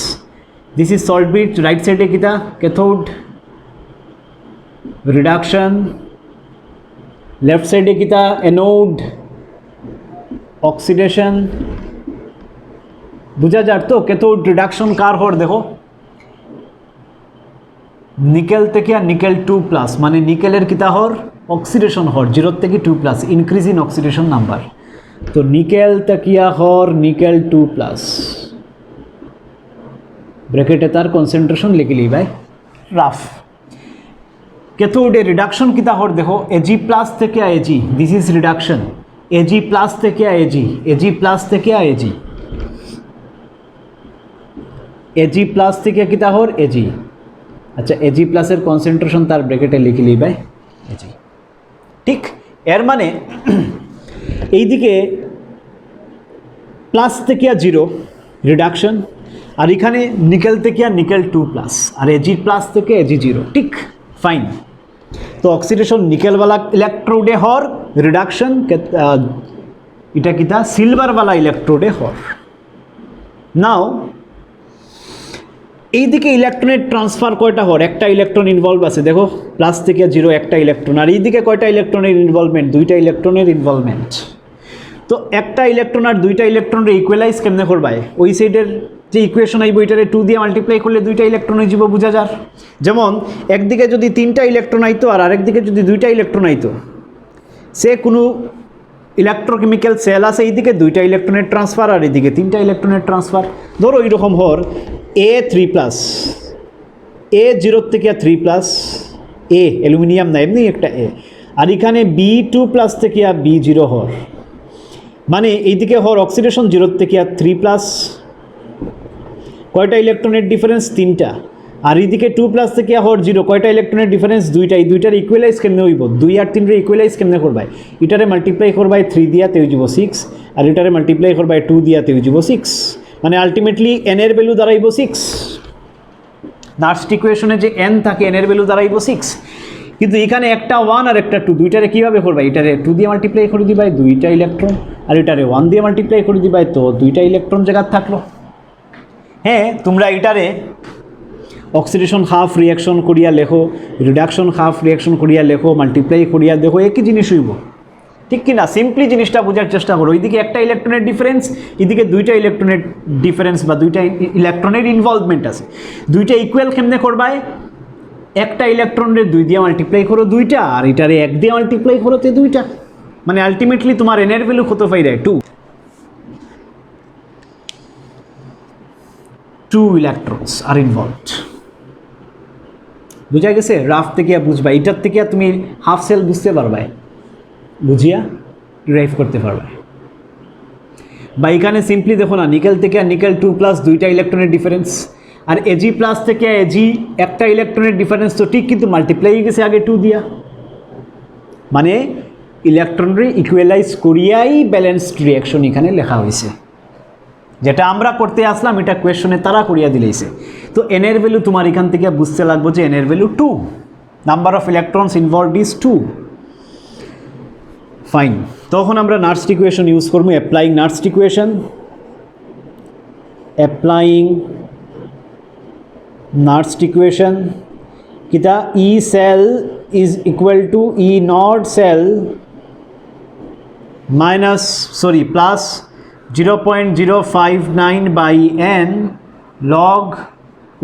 This is salt bridge, right side kita cathode reduction, left side kita anode oxidation। বুঝা যার তো ক্যাথোড রিডাকশন কার হর? দেখো নিকেল থেকে নিকেল 2+, মানে নিকেলের কিতা হর? অক্সিডেশন হর 0 থেকে 2+, ইনক্রিজ ইন অক্সিডেশন নাম্বার। তো নিকেল তাকিয়া হর নিকেল 2+, ব্র্যাকেটে তার কনসেন্ট্রেশন লিখে লি ভাই রাফ। ক্যাথোডে রিডাকশন কিতা হর? দেখো Ag প্লাস থেকে Ag, this is reduction. Ag plus থেকে Ag, Ag প্লাস থেকে Ag, Ag প্লাস থেকে কিতা হর? Ag। আচ্ছা, Ag প্লাসের কনসেন্ট্রেশন তার ব্র্যাকেটে লিখে লি ভাই Ag। ঠিক, এর মানে এইদিকে প্লাস থেকে 0 রিডাকশন, আর এখানে নিকেল থেকে নিকেল 2+, আর Ag প্লাস থেকে Ag 0। ঠিক, ফাইন। তো অক্সিডেশন নিকেলওয়ালা ইলেকট্রোডে হর, রিডাকশন এটা কিতা সিলভারওয়ালা ইলেকট্রোডে হর। নাও এইদিকে ইলেকট্রনের ট্রান্সফার কয়টা হর? একটা ইলেকট্রন ইনভলভ আছে, দেখো প্লাস থেকে 0 একটা ইলেকট্রন, আর এইদিকে কয়টা ইলেকট্রনের ইনভলভমেন্ট? 2টা ইলেকট্রনের ইনভলভমেন্ট। তো একটা ইলেকট্রন আর 2টা ইলেকট্রনের ইকুয়ালাইজ কেমনে করবাই? ওই সাইডের যে ইকুয়েশন আইব এটারে 2 দিয়ে মাল্টিপ্লাই করলে 2টা ইলেকট্রন হয়ে যাব, বুঝা যার। যেমন একদিকে যদি 3টা ইলেকট্রন আইতো আর আরেকদিকে যদি 2টা ইলেকট্রন আইতো, সে কোনো ইলেকট্রোকেমিক্যাল সেল আছে, এইদিকে 2টা ইলেকট্রনের ট্রান্সফার আর এইদিকে 3টা ইলেকট্রনের ট্রান্সফার। ধরো এইরকম হর A3+, A 0 থেকে 3+, A অ্যালুমিনিয়াম না এমনি একটা A, আর এখানে B2+ থেকে B0 হর, মানে এইদিকে হর অক্সিডেশন 0 থেকে 3+, কয়টা ইলেকট্রনের ডিফারেন্স? 3টা, আর এইদিকে 2+ থেকে হর 0, কয়টা ইলেকট্রনের ডিফারেন্স? 2টাই। 2টার ইকুয়ালাইজ কেমনে হইব? 2 আর 3 ইকুয়ালাইজ কেমনে করবাই? এটারে মাল্টিপ্লাই করবাই 3 দিয়া তে হইব 6, আর এটারে মাল্টিপ্লাই করবাই 2 দিয়া তে হইব 6, মানে আলটিমেটলি n এর ভ্যালু দাঁড়াইব 6। নার্স্ট ইকুয়েশনে যে n থাকে n এর ভ্যালু দাঁড়াইব 6, কিন্তু এখানে একটা 1 আর একটা 2, দুইটারে কীভাবে করবাই? এটারে 2 দিয়ে মাল্টিপ্লাই করে দিবাই 2টা ইলেকট্রন, আর এটারে 1 দিয়ে মাল্টিপ্লাই করে দিবাই, তো 2টা ইলেকট্রন জায়গা থাকলো। হ্যাঁ, তোমরা এটারে অক্সিডেশন হাফ রিয়াকশন করিয়া লেখো, রিডাকশন হাফ রিয়াকশন করিয়া লেখো, মাল্টিপ্লাই করিয়া দেখো, একই জিনিস হইব। ঠিক কি না? সিম্পলি জিনিসটা বোঝার চেষ্টা করো, ওইদিকে একটা ইলেকট্রনের ডিফারেন্স, এদিকে দুইটা ইলেকট্রনের ডিফারেন্স বা দুইটা ইলেকট্রনের ইনভলভমেন্ট আছে। দুইটা ইকুয়াল কেমনে করবায়? একটা ইলেকট্রনের 2 দিয়ে মাল্টিপ্লাই করো 2টা, আর এটারে 1 দিয়ে মাল্টিপ্লাই করো 2টা, মানে আলটিমেটলি তোমার এন এর ভ্যালু কত পাই দেয়? 2 ইলেকট্রনস আর ইনভলভড। বুঝা গেছে? রাফ থেকে বুঝবা, এটার থেকে তুমি হাফ সেল বুঝতে পারবে, বুঝিয়া ডিরাইভ করতে পারবে। বা এখানে সিম্পলি দেখো না, নিকেল থেকে নিকেল 2+ দুইটা ইলেকট্রনের ডিফারেন্স, আর এজি প্লাস থেকে এজি একটা ইলেকট্রনের ডিফারেন্স, তো ঠিক কিন্তু মাল্টিপ্লাই হয়ে গেছে আগে 2 দিয়া, মানে ইলেকট্রনরে ইকুয়ালাইজ করিয়াই ব্যালেন্সড রিয়াকশন এখানে লেখা হয়েছে। যেটা আমরা করতে আসলাম এটা কোয়েশনে তারা করিয়া দিলেইছে। তো এন এর ভ্যালু তোমার এখান থেকে বুঝতে লাগবে যে এন এর value 2, number of electrons involved is 2। Fine, তখন আমরা নার্স্ট ইকুয়েশন ইউজ করবো। অ্যাপ্লাইং নার্স্ট ইকুয়েশন, কিতা E cell is equal to E naught cell plus 0.059 by N log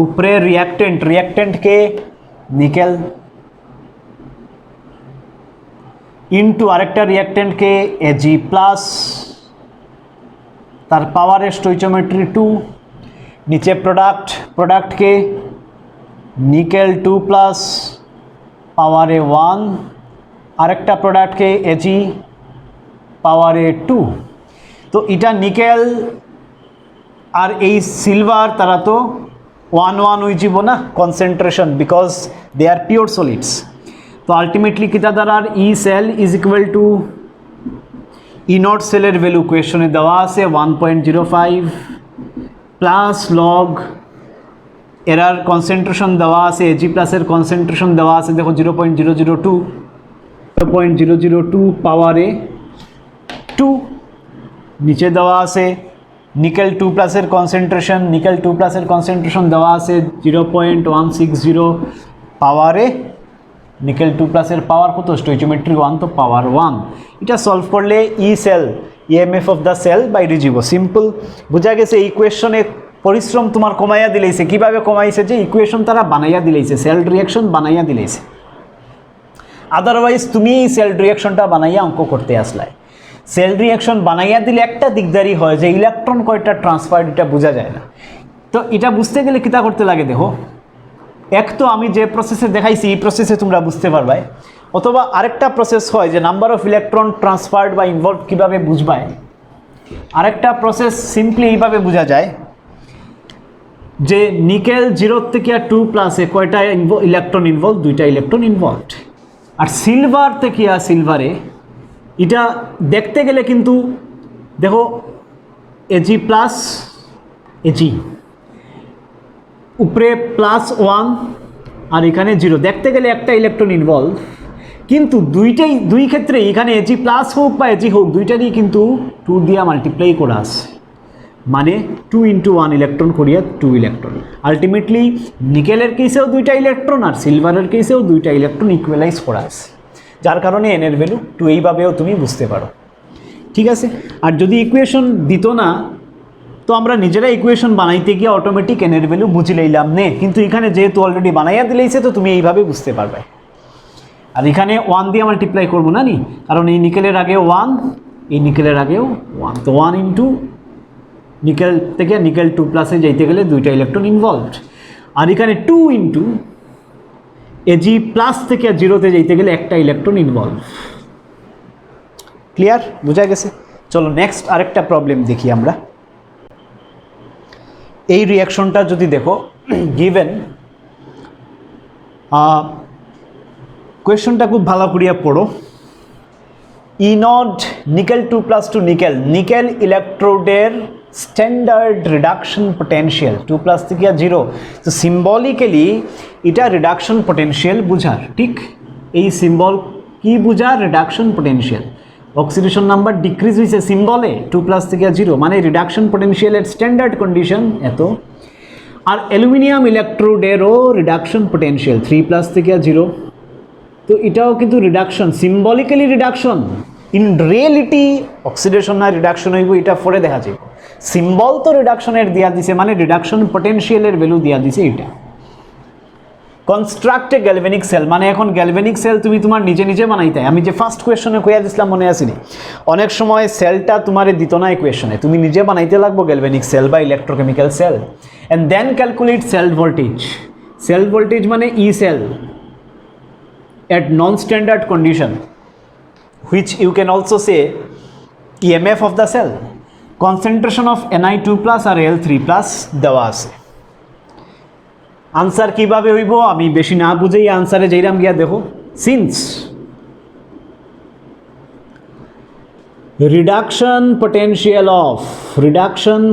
উপরে রিয়াক্টেন্ট के निकेल ইন্টু আরেকটা রিয়াক্টেন্টকে এজি প্লাস, তার পাওয়ারে স্টোইচিওমেট্রি 2, নিচে প্রোডাক্টকে নিকেল 2+ পাওয়ারে 1, আরেকটা প্রোডাক্টকে এজি পাওয়ারে 2। তো এটা নিকেল আর এই সিলভার তারা তো 1 হয়ে যাব না concentration, because they are pure solids. তো আলটিমেটলি কিতা দ্বারা E cell is equal to E naught সেলের ভ্যালু কোয়েশনে দেওয়া আছে 1.05 প্লাস লগ এরার কনসেন্ট্রেশন দেওয়া আছে, এজি প্লাসের কনসেন্ট্রেশন দেওয়া আছে দেখো 0.002 পাওয়ারে 2, নিচে দেওয়া আছে নিকেল 2+ এর কনসেন্ট্রেশন দেওয়া আছে 0.160 পাওয়ারে নিকেল 2+ এর পাওয়ার কত? স্টোইচিওমেট্রি 1, তো পাওয়ার 1। এটা সলভ করলে E cell EMF of the cell বাইরে যাব। সিম্পল, বোঝা গেছে? এই ইকুয়েশনে পরিশ্রম তোমার কমাইয়া দিলেইছে। কিভাবে কমাইছে? যে ইকুয়েশন তারা বানাইয়া দিলেইছে, সেল রিয়াকশন বানাইয়া দিলেইছে। আদারওয়াইজ তুমি এই সেল রিয়াকশনটা বানাইয়া অঙ্ক করতে আসলাই। সেল রিয়াকশন বানাইয়া দিলে একটা দিকদারি হয় যে ইলেকট্রন কয়টা ট্রান্সফার্ড এটা বোঝা যায় না। তো এটা বুঝতে গেলে কিতা করতে লাগে দেখো, এক তো আমি যে প্রসেসে দেখাইছি এই প্রসেসে তোমরা বুঝতে পারবাই, অথবা আরেকটা প্রসেস হয় যে নাম্বার অফ ইলেকট্রন ট্রান্সফার্ড বা ইনভলভ কীভাবে বুঝবায়। আরেকটা প্রসেস সিম্পলি এইভাবে বোঝা যায় যে নিকেল 0 থেকে 2+ কয়টা ইলেকট্রন ইনভলভ? 2টা ইলেকট্রন ইনভলভড। আর সিলভার থেকে সিলভারে এটা দেখতে গেলে কিন্তু দেখো এজি প্লাস এজি উপরে +1 আর এখানে 0, দেখতে গেলে একটা ইলেকট্রন ইনভলভ, কিন্তু দুই ক্ষেত্রে এখানে এজি প্লাস হোক বা এজি হোক দুইটারই কিন্তু 2 দিয়ে মাল্টিপ্লাই করা আছে, মানে 2 × 1 ইলেকট্রন করিয়া 2 ইলেকট্রন। আলটিমেটলি নিকেলের কেসেও 2টা ইলেকট্রন আর সিলভারের কেসেও 2টা ইলেকট্রন ইকুয়ালাইজ করা আছে, যার কারণে এন এর ভ্যালু 2 এইভাবেও তুমি বুঝতে পারো। ঠিক আছে? আর যদি ইকুয়েশন দিত না তো আমরা নিজেরা ইকুয়েশন বানাইতে গিয়ে অটোমেটিক এন এর ভ্যালু বুঝে লইলাম নে, কিন্তু এখানে যেহেতু অলরেডি বানাইয়া দিলেইছে তো তুমি এইভাবে বুঝতে পারবে। আর এখানে 1 দিয়ে মাল্টিপ্লাই করবো না নি, কারণ এই নিকেলের আগেও 1, এই নিকেলের আগেও 1, তো 1 × নিকেল থেকে নিকেল 2+ যাইতে গেলে 2টা ইলেকট্রন ইনভলভড, আর এখানে 2 × এজি প্লাস থেকে 0-তে যাইতে গেলে একটা ইলেকট্রন ইনভলভ। ক্লিয়ার? বোঝা গেছে? চলো নেক্সট আরেকটা প্রবলেম দেখি আমরা। এই রিয়াকশনটা যদি দেখো গিভেন, কোয়েশনটা খুব ভালো করিয়া পড়ো। E naught nickel 2+ to nickel ইলেকট্রোডের স্ট্যান্ডার্ড রিডাকশন পটেনশিয়াল 2+ থেকে 0, তো সিম্বলিক্যালি এটা রিডাকশন পটেনশিয়াল বুঝার। ঠিক এই সিম্বল কি বুঝার? Reduction potential. Oxidation number decrease হয়েছে সিম্বলে 2+ থেকে 0, মানে রিডাকশন পটেনশিয়ালের স্ট্যান্ডার্ড কন্ডিশন এত। আর অ্যালুমিনিয়াম ইলেকট্রোডেরও রিডাকশন পটেনশিয়াল 3+ থেকে 0, তো এটাও কিন্তু reduction, symbolically reduction, in reality oxidation না রিডাকশন হইব এটা পরে দেখা যাবে। সিম্বল তো রিডাকশনের দিয়া দিছে, মানে রিডাকশন পটেনশিয়ালের ভ্যালু দিয়া দিছে এটা। কনস্ট্রাক্ট এ গ্যালভেনিক সেল, মানে এখন গ্যালভেনিক সেল তুমি তোমার নিজে নিজে বানাইতে। আমি যে ফার্স্ট কোয়েশনে কইয়া দিছিলাম মনে আসেনি, অনেক সময় সেলটা তোমারে দিত না এই কোয়েশনে, তুমি নিজে বানাইতে লাগবো গ্যালভেনিক সেল বা electrochemical cell. And then calculate cell voltage. Cell voltage মানে E cell at non-standard condition, which you can also say EMF of the cell, concentration of Ni2 plus আর Al3 plus দেওয়া আছে। আনসার কিভাবে হইব আমি বেশি না বুঝেই আনসারে যাইরাম গিয়া দেখো। সিন্স রিডাকশন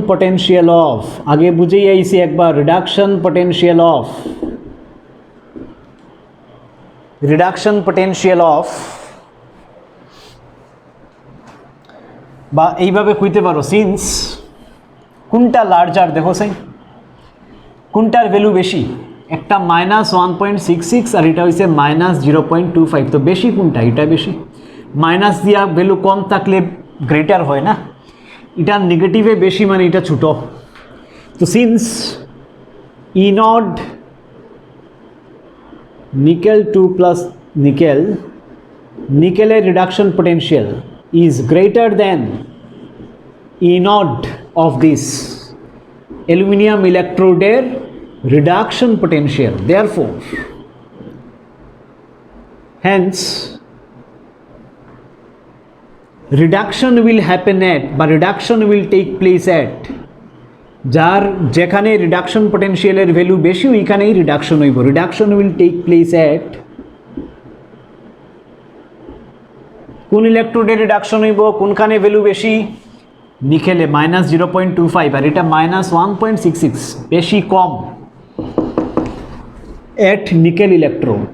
পটেনশিয়াল অফ আগে বুঝেই আইছি একবার, রিডাকশন পটেনশিয়াল অফ বা এইভাবে কইতে পারো, সিন্স কোনটা লার্জার দেখো সাই, কোনটার ভ্যালু বেশি, একটা -1.66 আর এটা হইছে -0.25, তো বেশি কোনটা, এটা বেশি। মাইনাস দিয়া ভ্যালু কম থাকলে গ্রেটার হয় না, এটা নেগেটিভে বেশি মানে এটা ছোট। তো since E not nickel 2 plus nickel reduction potential is greater than E naught of this aluminum electrode reduction potential. Therefore, hence reduction will happen at, but reduction will take place at, যার যেখানে রিডাকশন পটেনশিয়ালের ভ্যালু বেশি ওইখানেই রিডাকশন হইব। Reduction will take place at, কোন ইলেকট্রোডে রিডাকশন হইব, কোনখানে ভ্যালু বেশি, নিকেলে -0.25 আর এটা -1.66, বেশি কম এট নিকেল ইলেকট্রোড,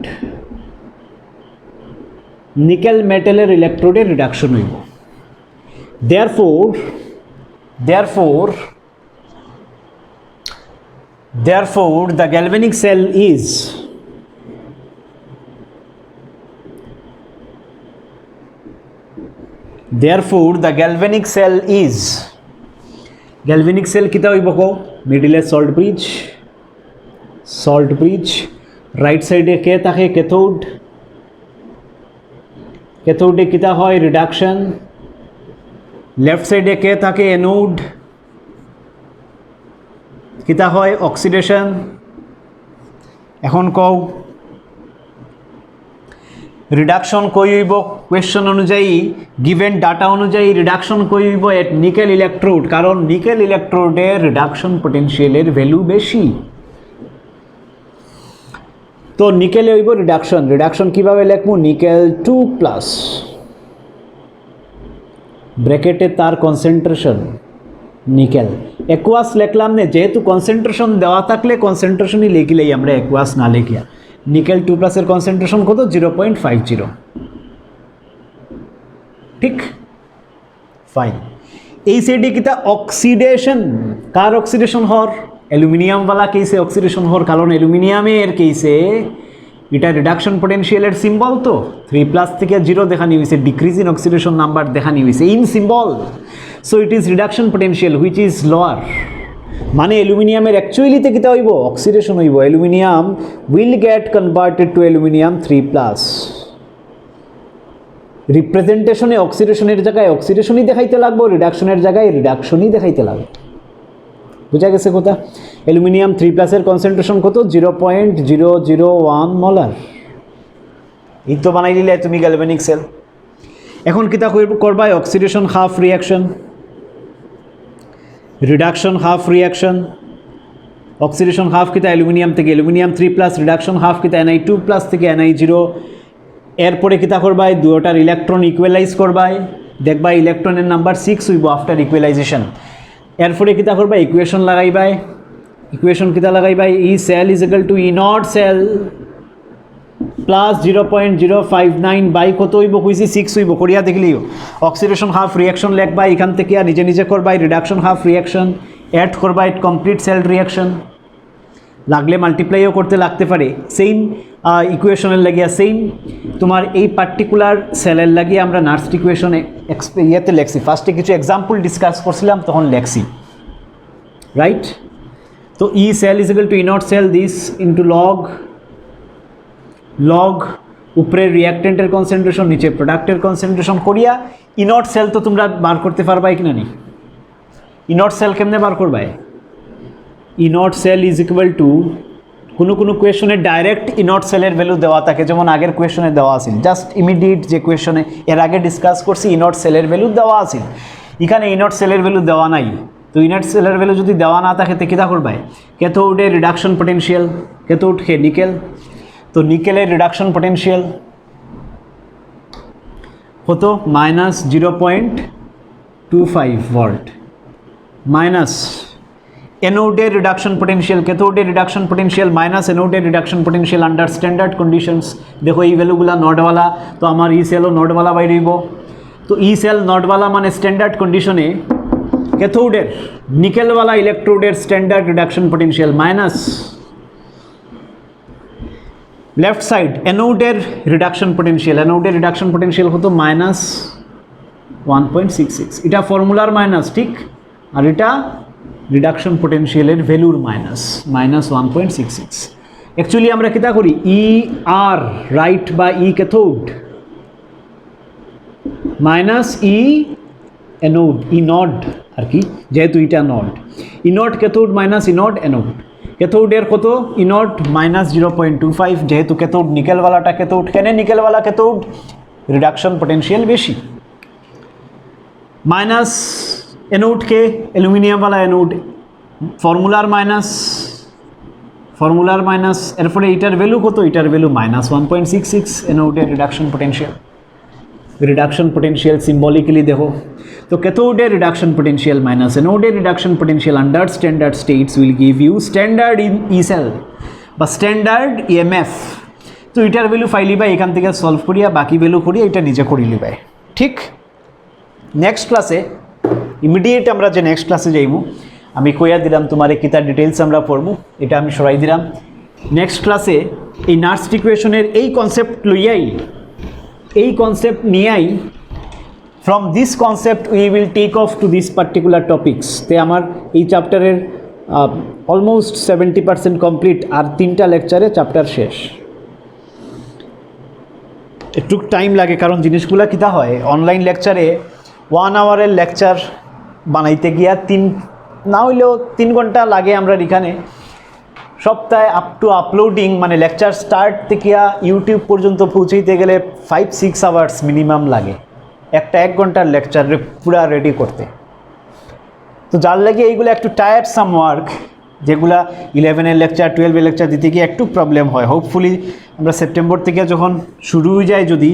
নিকেল মেটালের ইলেকট্রোডে রিডাকশন হইব। Therefore, the galvanic cell is galvanic cell কিতা হইব কো, মিডিলে সল্ট ব্রিজ, রাইট সাইডে কে থাকে, ক্যাথোডে কিতা হয় রিডাকশন, লেফট সাইডে কে থাকে অ্যানোড, কিতা হয় অক্সিডেশন। এখন কও রিডাকশন কই হইব, কোয়েশ্চন অনুযায়ী গিভেন ডাটা অনুযায়ী রিডাকশন কই হইব এট নিকেল ইলেকট্রোড, কারণ নিকেল ইলেকট্রোডের রিডাকশন পটেনশিয়ালের ভ্যালু বেশি। তো নিকেলে হইব রিডাকশন কিভাবে লিখবো, নিকেল 2 প্লাস ব্র্যাকেটে তার কনসেন্ট্রেশন নিকেল, অ্যাকুয়াস লিখলাম না, যেহেতু কনসেন্ট্রেশন দেওয়া থাকলে কনসেন্ট্রেশনই লিখিলেই আমরা, অ্যাকুয়াস না লিখিয়া। নিকেল 2 প্লাসের কনসেন্ট্রেশন কত, 0.50, ঠিক, ফাইন। এই সাইডে কিতা অক্সিডেশন, কার অক্সিডেশন হর, অ্যালুমিনিয়ামওয়ালা কেসে অক্সিডেশন হর, কারণ অ্যালুমিনিয়ামের কেসে এটা রিডাকশন পটেনশিয়ালের সিম্বল তো 3+ থেকে 0 দেখানি হয়েছে, ডিক্রিজ ইন অক্সিডেশন নাম্বার দেখানি হয়েছে in symbol, so it is reduction potential which is lower, মানে অ্যালুমিনিয়ামের অ্যাকচুয়ালিতে কিতা হইব, অক্সিডেশন হইব, aluminium will get converted to aluminium 3+। রিপ্রেজেন্টেশনে অক্সিডেশনের জায়গায় অক্সিডেশনই দেখাইতে লাগবো, রিডাকশনের জায়গায় রিডাকশনই দেখাইতে লাগবে। বুঝা গেছে কথা? অ্যালুমিনিয়াম 3+ এর কনসেন্ট্রেশন কত, 0.001 মোলার। এই তো বানাই দিলে তুমি গ্যালভানিক সেল। এখন কিতা করবা, oxidation half reaction, reduction half reaction. Oxidation half কিতা অ্যালুমিনিয়াম থেকে অ্যালুমিনিয়াম 3+, রিডাকশন হাফ কিতা Ni2+ থেকে Ni0। এরপরে কিতা করবাই, দুটার ইলেকট্রন ইকুয়ালাইজ করবাই, দেখবা ইলেকট্রনের নাম্বার 6 হইব আফটার ইকুয়ালাইজেশন। এরপরে কিতা করবা, ইকুয়েশন লাগাইবাই, ইকুয়েশন কিতা লাগাইবাই, E cell is equal to E naught cell plus 0.059 by কত হইব কইছি 6 হইব, করিয়া দেখলিও। অক্সিডেশন হাফ রিয়াকশন লেখবাই, এখান থেকে আর নিজে নিজে করবাই, রিডাকশন হাফ রিয়াকশন অ্যাড করবাই, কমপ্লিট সেল রিয়াকশন, লাগলে মাল্টিপ্লাইও করতে লাগতে পারে। সেম ইকুয়েশনের লাগিয়া সেম তোমার এই পার্টিকুলার সেলের লাগিয়ে আমরা নার্স্ট ইকুয়েশনে ইয়েতে লেখছি ফার্স্টে কিছু এক্সাম্পল ডিসকাস করছিলাম তখন লেখছি রাইট তো E cell is equal to E naught cell this into log উপরে রিয়াক্টেন্টের কনসেন্ট্রেশন নিচে প্রোডাক্টের কনসেন্ট্রেশন করিয়া ই নট সেল তো তোমরা বার করতে পারবাই কিনা নি ই নট সেল কেমনে বার করবাই E naught cell is equal to কোনো কোয়েশনে ডাইরেক্ট ই নট সেলের ভ্যালু দেওয়া থাকে যেমন আগের কোয়েশনে দেওয়া আছে জাস্ট ইমিডিয়েট যে কোয়েশনে এর আগে ডিসকাস করছি ই নট সেলের ভ্যালু দেওয়া আছে এখানে ই নট সেলের ভ্যালু দেওয়া নাই তো ই নট সেলের ভ্যালু যদি দেওয়া না থাকে তো কিতা করবাই ক্যাথোডে রিডাকশন পটেনশিয়াল ক্যাথোড কে নিকেল তো নিকেলের রিডাকশন পটেনশিয়াল কত -0.25 ভোল্ট মাইনাস এনোডের রিডাকশন পোটেনশিয়াল ক্যাথোডের রিডাকশন পোটেনশিয়াল মাইনাস এনোডের reduction potential under standard conditions দেখো এই ভ্যালুগুলা নটওয়ালা তো আমার ই সেলও নটওয়ালা বাইরে হইব তো ই সেল নটওয়ালা মানে স্ট্যান্ডার্ড কন্ডিশনে ক্যাথোডের নিকেলওয়ালা ইলেকট্রোডের standard reduction potential minus left side এনোডের রিডাকশন পোটেনশিয়াল হতো -1.66 এটা ফর্মুলার মাইনাস ঠিক আর এটা রিডাকশন পোটেনশিয়ালের ভ্যালুর -1.66 অ্যাকচুয়ালি আমরা কিতা করি ই আর রাইট বা E cathode minus E anode E naught আর কি যেহেতু এটা naught E naught cathode minus E naught anode ক্যাথোডের কত ই নট -0.25 যেহেতু ক্যাথোড নিকেলওয়ালাটা ক্যাথোড কেন নিকেলওয়ালা ক্যাথোড রিডাকশন পোটেনশিয়াল বেশি মাইনাস एनोड के एलुमिनियम वाला एनोड फॉर्मूलार माइनस एरफले इटार वैल्यू कत इटार वैल्यू -1.66 एनोडे रिडक्शन पोटेंशियल सिम्बलिकली देखो तो कैथोडे रिडक्शन पोटेंशियल माइनस एनोडे reduction potential under standard states will give you standard in E cell बा स्टैंडर्ड ईएमएफ तो इटार वैल्यू फाइलिबा एखान थेके सल्व करिया बाकी वैल्यू करिया এটা নিজে করে লিবাই ঠিক नेक्स्ट क्लासे ইমিডিয়েট আমরা যে নেক্সট ক্লাসে যাইব আমি কইয়া দিলাম তোমার কিতা ডিটেইলস আমরা পড়ব এটা আমি সরাই দিলাম নেক্সট ক্লাসে এই নার্স্ট ইকুয়েশনের এই কনসেপ্ট লইয়াই এই কনসেপ্ট নিয়েই from this concept we will take off to this particular topics তে আমার এই চ্যাপ্টারের অলমোস্ট 70% কমপ্লিট আর 3টা লেকচারে চ্যাপ্টার শেষ একটু টাইম লাগে কারণ জিনিসগুলা কিতা হয় অনলাইন লেকচারে 1 আওয়ারের লেকচার বানাইতে গিয়া 3 না হইলেও 3 ঘন্টা লাগে আমরা এখানে সপ্তাহে আপ টু আপলোডিং মানে লেকচার স্টার্ট থেকে ইউটিউব পর্যন্ত পৌঁছাইতে গেলে 5-6 আওয়ার্স মিনিমাম লাগে একটা 1 ঘন্টার লেকচার পুরা রেডি করতে তো যার লাগে এইগুলো একটু টায়ার্ড সাম ওয়ার্ক যেগুলা 11 এর লেকচার 12 এর লেকচার দিতে গিয়ে একটু প্রবলেম হয় হোপফুলি আমরা সেপ্টেম্বর থেকে যখন শুরু হয়ে যায় যদি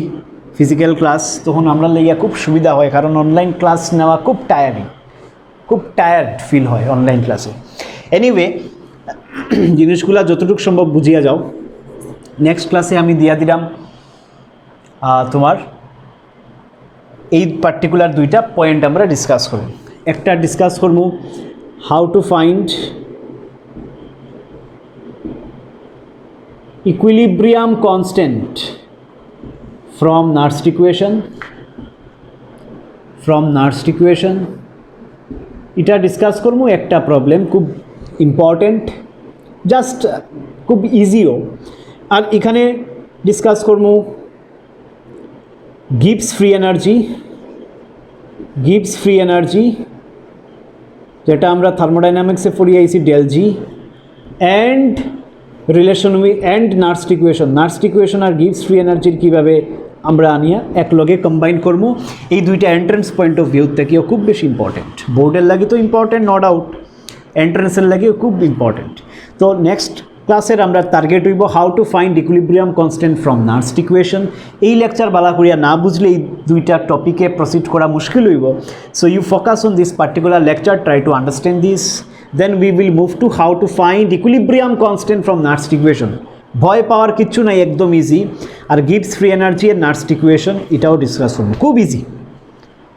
ফিজিক্যাল ক্লাস তখন আমরা লাইয়া খুব সুবিধা হয় কারণ অনলাইন ক্লাস নেওয়া খুব টায়ার্ড ফিল হয় অনলাইন ক্লাসে এনিওয়ে জিনিসগুলা যতটুকু সম্ভব বুঝিয়া যাও নেক্সট ক্লাসে আমি দিয়া দিলাম তোমার এই পার্টিকুলার দুইটা পয়েন্ট আমরা ডিসকাস করব একটা ডিসকাস করব how to find equilibrium constant from Nernst equation এটা ডিসকাস করব একটা প্রবলেম খুব ইম্পর্টেন্ট জাস্ট খুব ইজিও আর এখানে ডিসকাস করব গিবস ফ্রি এনার্জি যেটা আমরা থার্মোডাইনামিক্সে পড়ি আইছি del G and relation with and Nernst equation আর গিবস ফ্রি এনার্জির কীভাবে আমরা আনিয়া এক লগে কম্বাইন করবো এই দুইটা এন্ট্রেন্স পয়েন্ট অফ ভিউ থেকেও খুব বেশি ইম্পর্টেন্ট বোর্ডের লাগে তো ইম্পর্টেন্ট নো ডাউট এন্ট্রেন্সের লাগেও খুব ইম্পর্টেন্ট তো নেক্সট ক্লাসের আমরা টার্গেট হইব how to find equilibrium constant from Nernst equation এই লেকচার বালা করিয়া না বুঝলে এই দুইটা টপিকে প্রসিড করা মুশকিল হইব so you focus on this particular lecture try to understand this then we will move to how to find equilibrium constant from Nernst equation ভয় পাওয়ার কিচ্ছু নাই একদম ইজি আর গিবস ফ্রি এনার্জি এর নার্স্ট ইকুয়েশন এটাও ডিসকাস করব খুব ইজি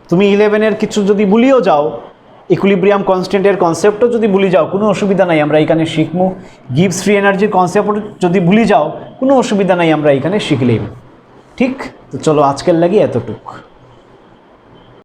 তুমি 11 এর কিছু যদি ভুলিও যাও ইকুইলিব্রিয়াম কনস্ট্যান্টের কনসেপ্টও যদি ভুলে যাও কোনো অসুবিধা নাই, আমরা এখানে শিখবো। গিভস ফ্রি এনার্জির কনসেপ্ট যদি ভুলে যাও কোনো অসুবিধা নাই, আমরা এখানে শিখলেই। ঠিক, তো চলো আজকের লাগি এতটুকু।